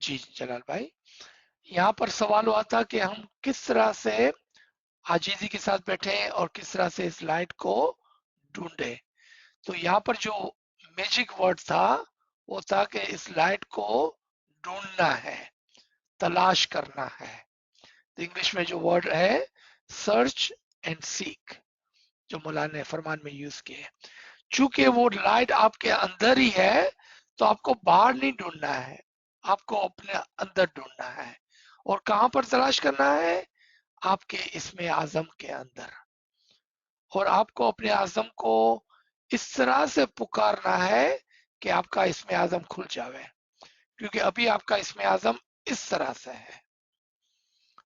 जी जलाल भाई, यहाँ पर सवाल हुआ था कि हम किस तरह से आजीजी के साथ बैठे और किस तरह से इस लाइट को ढूंढे। तो यहाँ पर जो मैजिक वर्ड था वो था कि इस लाइट को ढूंढना है, तलाश करना है। तो इंग्लिश में जो वर्ड है सर्च एंड सीक, जो मौलाना ने फरमान में यूज किए। चूंकि वो लाइट आपके अंदर ही है तो आपको बाहर नहीं ढूंढना है, आपको अपने अंदर ढूंढना है। और कहां पर तलाश करना है? आपके इसमें आजम के अंदर। और आपको अपने आजम को इस तरह से पुकारना है कि आपका इसमें आजम खुल जावे, क्योंकि अभी आपका इसमें आजम इस तरह से है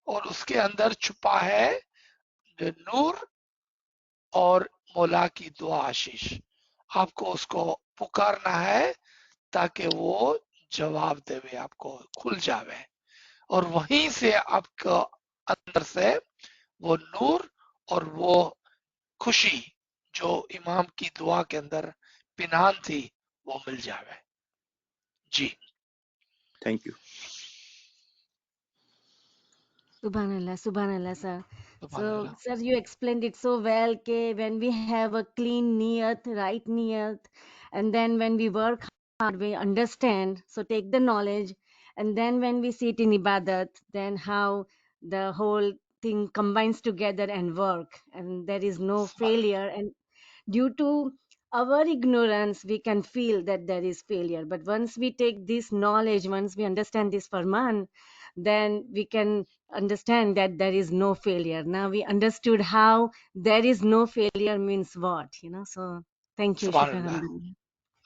और उसके अंदर छुपा है नूर और मौला की दुआ आशीष। आपको उसको पुकारना है ताकि वो जवाब देवे, आपको खुल जावे और वहीं से आपको अंदर से वो नूर और वो खुशी जो इमाम की दुआ के अंदर पिनान थी वो मिल जावे। जी थैंक यू। Subhanallah, sir. सुभान So, Allah. sir, you explained it so well. Okay, when we have a clean niyat, right niyat, and then when we work hard, we understand. So, take the knowledge, and then when we sit in ibadat, then how the whole thing combines together and work, and there is no सुभान अल्लाह। failure. And due to our ignorance, we can feel that there is failure. But once we take this knowledge, once we understand this farman, then we can understand that there is no failure. Now we understood how there is no failure means what, So thank you, सुभान Shukran. अल्लाह। Alhamdulillah.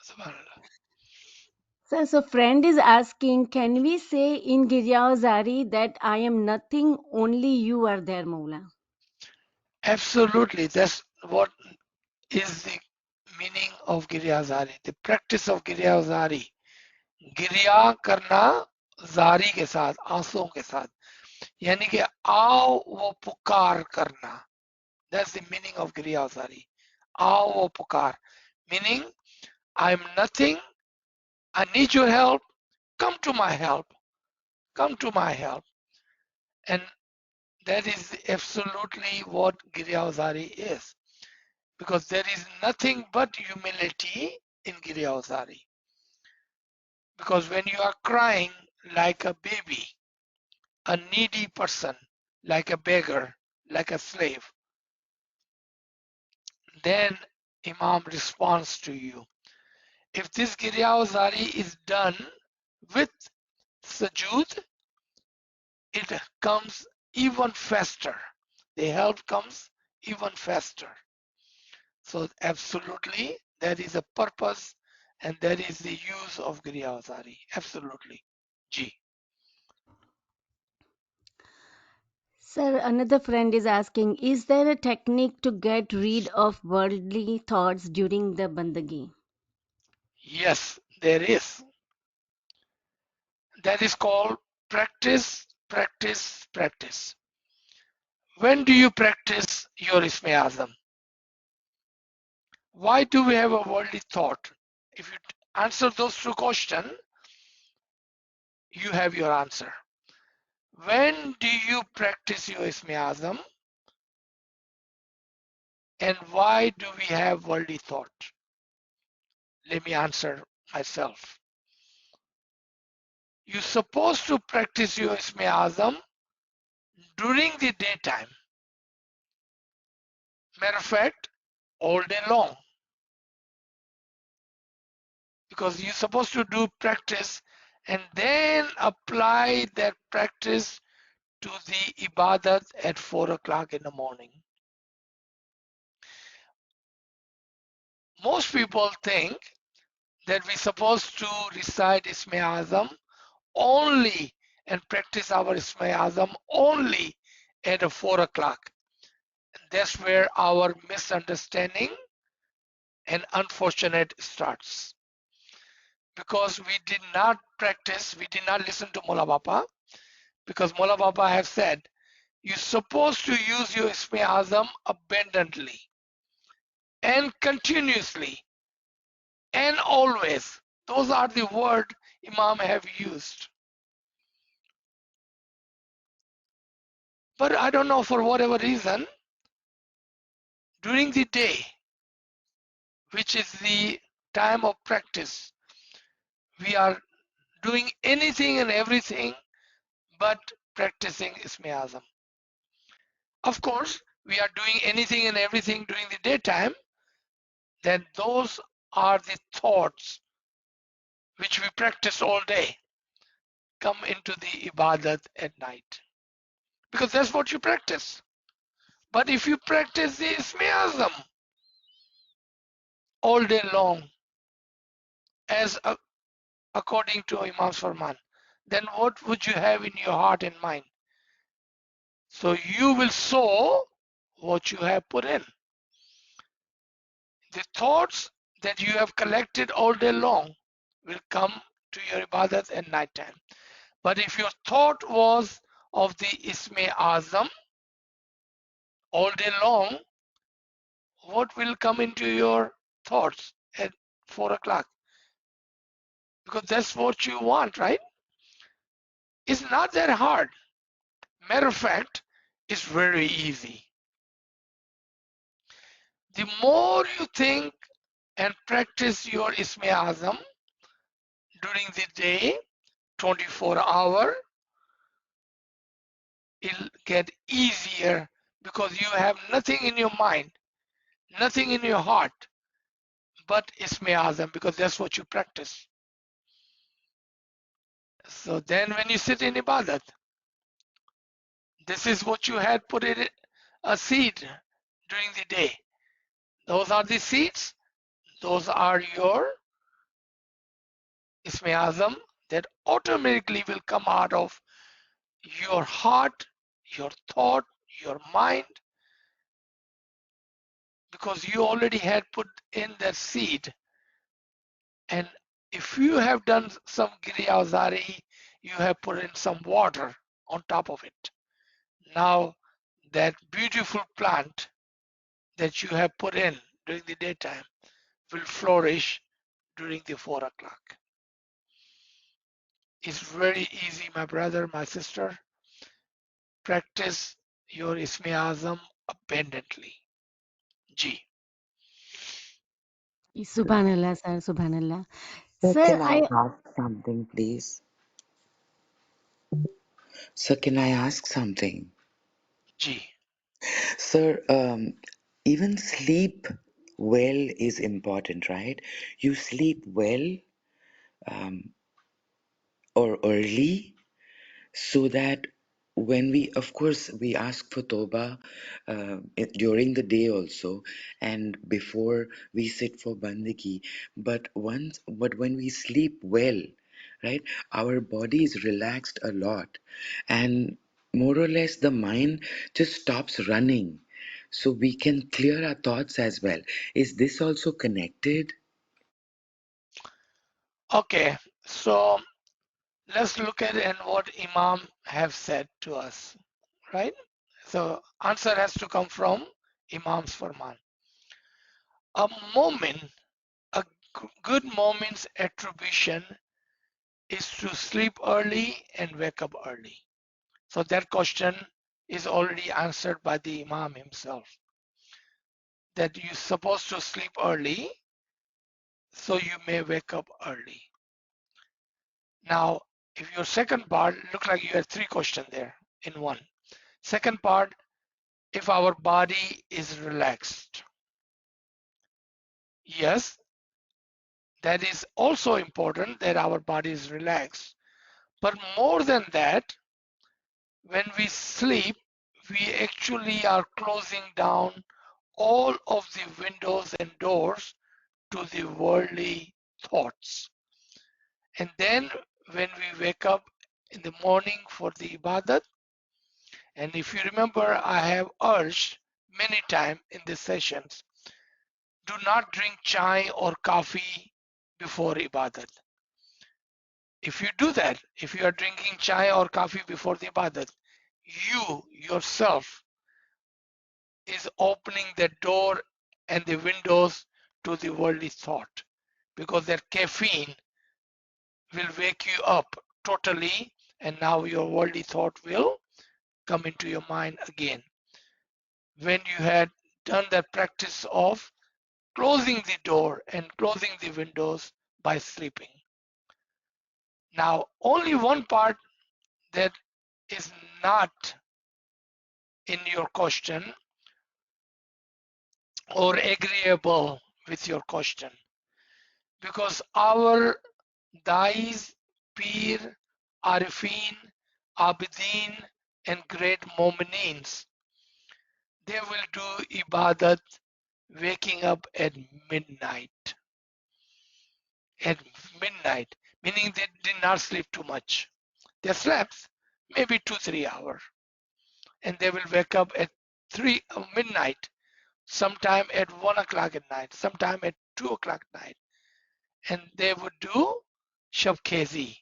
सुभान अल्लाह। So friend is asking, can we say in Giryazari that I am nothing, only you are there, Mawla? Absolutely, that's what is the meaning of गिरियाजारी, the practice of गिरियाजारी। गिरिया करना जारी के साथ, आंसुओं के साथ, यानी कि आओ वो पुकार करना। That's the meaning of गिरियाजारी। आओ वो पुकार, meaning I'm nothing, I need your help, come to my help, come to my help. And that is absolutely what गिरियाजारी is, because there is nothing but humility in गिरियाजारी. Because when you are crying like a baby, a needy person, like a beggar, like a slave, then Imam responds to you. If this Giryazari is done With sujood, it comes even faster. The help comes even faster. So absolutely, that is a purpose and that is the use of Giriyavazari. Absolutely. G. Sir, another friend is asking, is there a technique to get rid of worldly thoughts during the bandagi? Yes, there is. That is called practice, practice, practice. When do you practice your Isme Azam? Why do we have a worldly thought? If you answer those two questions, you have your answer. When do you practice your Isme Azam? And why do we have worldly thought? Let me answer myself. You're supposed to practice your Isme Azam during the daytime. Matter of fact, all day long. Because you're supposed to do practice and then apply that practice to the ibadat at 4 o'clock in the morning. Most people think that we're supposed to recite Isme Azam only and practice our Isme Azam only at 4 o'clock. That's where our misunderstanding and unfortunate starts. Because we did not practice, we did not listen to Mola Bapa, because Mola Bapa have said, you're supposed to use your Isme Azam abundantly and continuously and always. Those are the words Imam have used. But I don't know, for whatever reason, during the day, which is the time of practice, we are doing anything and everything but practicing Isme Azam. Of course, we are doing anything and everything during the daytime, then those are the thoughts which we practice all day come into the ibadat at night. Because that's what you practice. But if you practice the Isme Azam all day long, as according to Imam's Farman, then what would you have in your heart and mind? So you will sow what you have put in. The thoughts that you have collected all day long will come to your ibadat at night time. But if your thought was of the Isme Azam all day long, what will come into your thoughts at 4 o'clock? Because that's what you want, right? It's not that hard. Matter of fact, it's very easy. The more you think and practice your Isme Azam during the day, 24 hour, it'll get easier because you have nothing in your mind, nothing in your heart, but Isme Azam, because that's what you practice. So then when you sit in Ibadat, this is what you had put in a seed during the day. Those are the seeds. Those are your Isme Azam that automatically will come out of your heart, your thought, your mind, because you already had put in that seed. And if you have done some Giriyavazari, you have put in some water on top of it. Now that beautiful plant that you have put in during the daytime will flourish during the 4 o'clock. It's very easy, my brother, my sister. Practice your Isme Azam abundantly. G. Subhanallah, sir, Subhanallah. Sir, Sir, can I ask something, please? Sir, can I ask something? G. Sir, even sleep well is important, right? You sleep well, um, or early, so that when we, of course, we ask for Toba during the day also, and before we sit for Bandagi, but when we sleep well, right, our body is relaxed a lot, and more or less the mind just stops running, so we can clear our thoughts as well. Is this also connected? Okay, so let's look at and what Imam have said to us, right? So answer has to come from Imam's Farman. A moment, a good moment's attribution is to sleep early and wake up early. So that question is already answered by the Imam himself, that you're supposed to sleep early so you may wake up early. Now, if your second part, look like you had three questions there in one. Second part, if our body is relaxed. Yes, that is also important that our body is relaxed. But more than that, when we sleep, we actually are closing down all of the windows and doors to the worldly thoughts. And then when we wake up in the morning for the ibadat, and if you remember, I have urged many times in the sessions, do not drink chai or coffee before ibadat. If you do that, if you are drinking chai or coffee before the ibadat, you yourself is opening the door and the windows to the worldly thought, because that caffeine will wake you up totally, and now your worldly thought will come into your mind again. When you had done that practice of closing the door and closing the windows by sleeping. Now, only one part that is not in your question or agreeable with your question, because our Dais, Pir, Arifin, Abidin, and great Mominins, they will do ibadat waking up at midnight. At midnight, meaning they did not sleep too much. They slept maybe 2-3 hours, and they will wake up at midnight, sometime at 1 o'clock at night, sometime at 2 o'clock at night, and they would do shabkezi,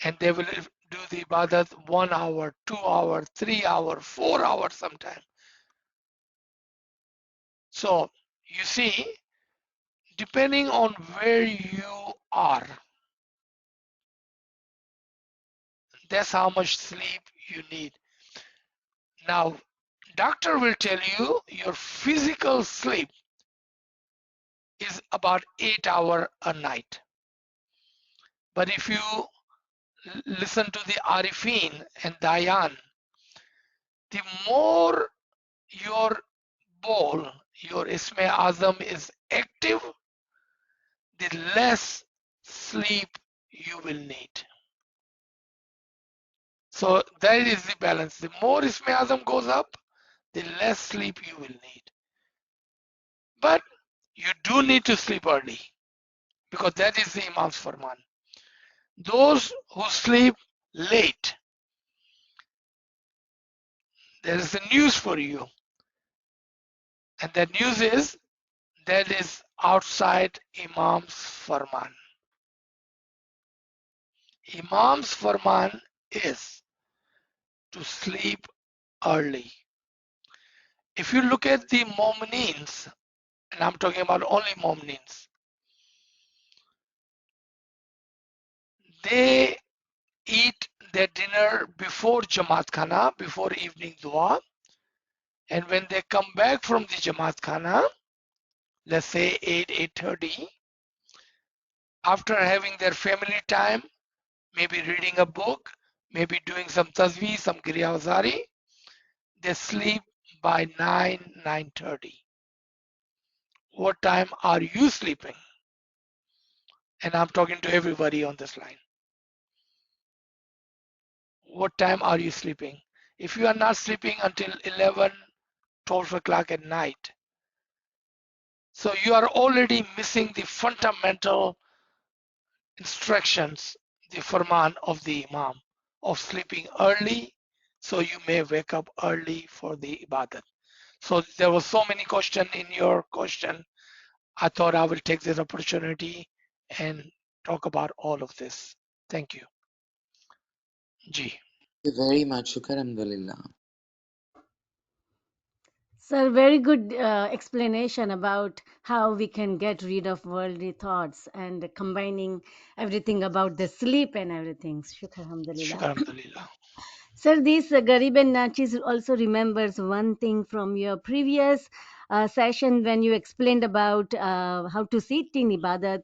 and they will do the ibadat 1 hour, 2 hour, 3 hour, 4 hours sometime. So you see, depending on where you are, that's how much sleep you need. Now, doctor will tell you your physical sleep is about 8 hours a night. But if you listen to the Arifin and Dayan, the more your ball, your Isme Azam is active, the less sleep you will need. So that is the balance. The more Isme Azam goes up, the less sleep you will need. But you do need to sleep early, because that is the Imam's Farman. Those who sleep late, there is a news for you. And that news is, that is outside Imam's Farman. Imam's Farman is to sleep early. If you look at the Mu'minins, and I'm talking about only Mu'minins, they eat their dinner before Jamaat Khana, before evening dua, and when they come back from the Jamaat Khana, let's say 8:30, after having their family time, maybe reading a book, maybe doing some tasbih, some Giriyawazari, they sleep by 9:30. What time are you sleeping? And I'm talking to everybody on this line. What time are you sleeping? If you are not sleeping until 11, 12 o'clock at night, so you are already missing the fundamental instructions, the Farman of the Imam, of sleeping early so you may wake up early for the Ibadat. So there were so many questions in your question. I thought I will take this opportunity and talk about all of this. Thank you. Ji. Thank you very much. Shukar, alhamdulillah. Sir, very good explanation about how we can get rid of worldly thoughts and combining everything about the sleep and everything. Shukr, alhamdulillah. Shukar alhamdulillah. Sir, this Garib and Nachis also remembers one thing from your previous session when you explained about how to sit in ibadat.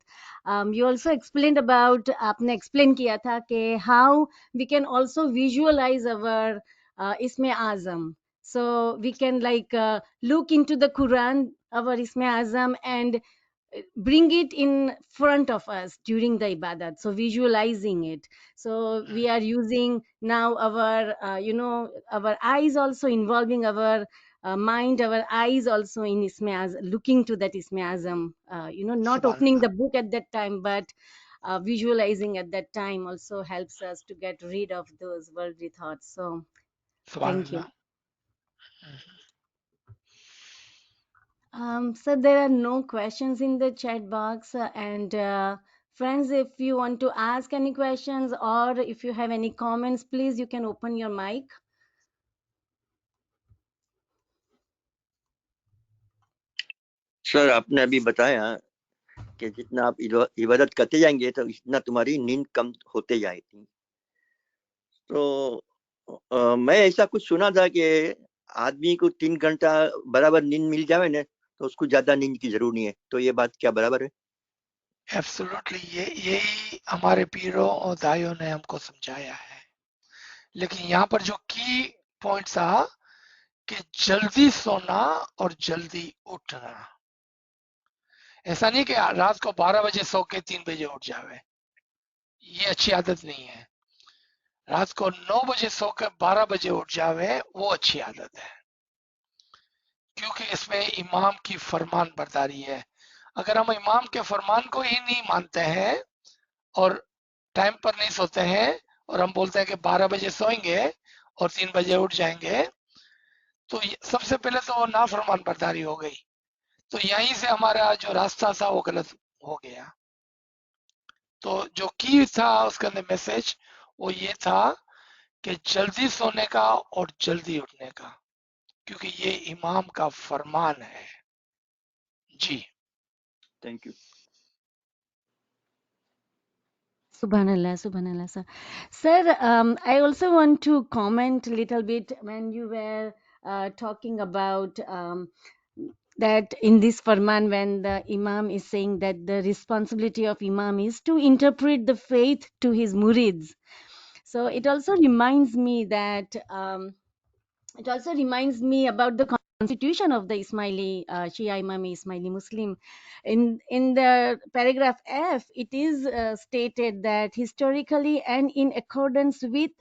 You also explained about, आपने explain किया था कि how we can also visualize our Isme Azam. So we can like look into the Quran, our Isme Azam, and bring it in front of us during the ibadat, so visualizing it. So we are using now our our eyes, also involving our mind, our eyes also in isme looking to that isme azam, not opening Subhanallah. the book at that time, but visualizing at that time also helps us to get rid of those worldly thoughts. So thank you. Subhanallah. So there are no questions in the chat box, and friends, if you want to ask any questions or if you have any comments, please you can open your mic. Sir आपने अभी बताया कि जितना आप इबादत करते जाएंगे तो इतना तुम्हारी नींद कम होते जाएगी। तो मैं ऐसा कुछ सुना था कि आदमी को 3 घंटा बराबर नींद मिल जाए ना तो उसको ज्यादा नींद की जरूरत नहीं है, तो ये बात क्या बराबर है? एब्सोल्युटली यही हमारे पीरों और दाइयों ने हमको समझाया है। लेकिन यहाँ पर जो की पॉइंट था कि जल्दी सोना और जल्दी उठना, ऐसा नहीं कि रात को 12 बजे सो के 3 बजे उठ जावे, ये अच्छी आदत नहीं है। रात को 9 बजे सोकर 12 बजे उठ जावे, वो अच्छी आदत है, क्योंकि इसमें इमाम की फरमान बरदारी है। अगर हम इमाम के फरमान को ही नहीं मानते हैं और टाइम पर नहीं सोते हैं और हम बोलते हैं कि 12 बजे सोएंगे और 3 बजे उठ जाएंगे, तो सबसे पहले तो वो नाफरमान बरदारी हो गई। तो यहीं से हमारा जो रास्ता था वो गलत हो गया। तो जो की था उसके अंदर मैसेज वो ये था कि जल्दी सोने का और जल्दी उठने का, क्योंकि ये इमाम का फरमान है। जी, thank you. Subhanallah, Subhanallah, sir. Sir, I also want to comment a little bit when you were talking about that in this Farman, when the Imam is saying that the responsibility of Imam is to interpret the faith to his murids. So it also reminds me that about the constitution of the Ismaili Shia Imami Ismaili Muslim. In the paragraph F, it is stated that historically and in accordance with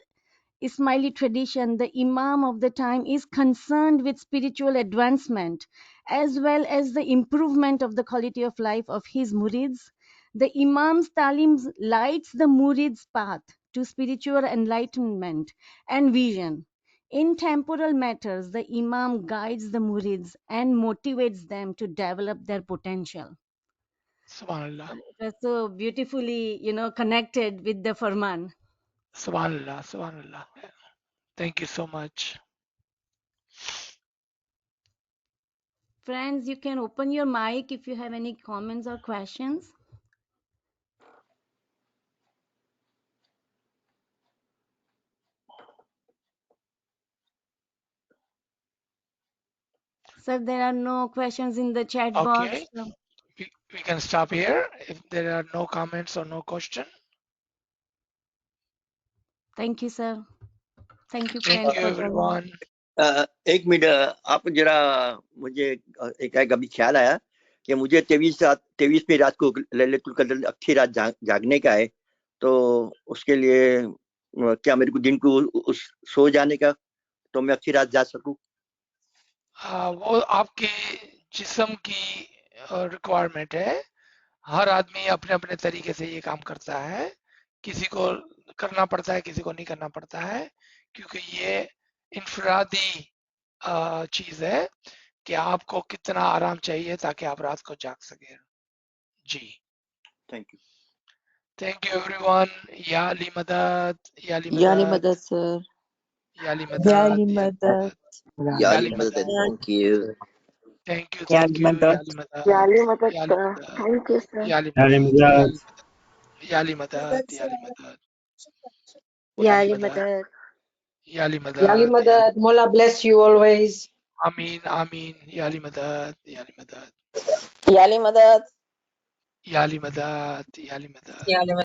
Ismaili tradition, the Imam of the time is concerned with spiritual advancement as well as the improvement of the quality of life of his murids. The Imam's talim lights the murid's path to spiritual enlightenment and vision. In temporal matters, the Imam guides the murids and motivates them to develop their potential. Subhanallah. That's so beautifully, connected with the Farman. Subhanallah, Subhanallah. Thank you so much. Friends, you can open your mic if you have any comments or questions. Sir, there are no questions in the chat box. Okay, we can stop here if there are no comments or no question. Thank you, sir. Thank you, Thank friends, you for joining. everyone. एक minute, आप जरा मुझे एक अभी ख्याल आया کہ مجھے 23 رات کو لیلۃ القدر اچھی رات جاگنے کا ہے، تو اس کے لیے کیا میرے کو دن کو سو جانے کا تو میں اچھی رات جا سکوں؟ وہ آپ کے جسم کی ریکوائرمنٹ ہے. ہر آدمی اپنے اپنے طریقے سے یہ کام کرتا ہے، کسی کو کرنا پڑتا ہے کسی کو نہیں کرنا پڑتا ہے، کیونکہ یہ انفرادی چیز ہے کہ آپ کو کتنا آرام چاہیے تاکہ آپ رات کو جاگ سکیں. جی thank you. Thank you every one. یا علی مدد، یا علی یا علی مدد، مدد سر. یا علی یا مدد، علی یا علی مدد. مدد، یا یا علی علی مدد. مدد. Thank you. تھینک یو، یا تھینک علی یو. یا مدد. علی مدد، یا علی مدد یا علی سر. مدد، تھینک یو سر. یا علی علی مدد، مدد. یا علی مدد، یا علی مدد، یا یا علی علی مدد، مدد. یا علی Ya Ali مدد، یا علی Madad, Mola bless you always. آمین آمین. یا علی مدد، یا علی مدد، یا علی مدد. یا علی مدد، یا علی مدد. یا علی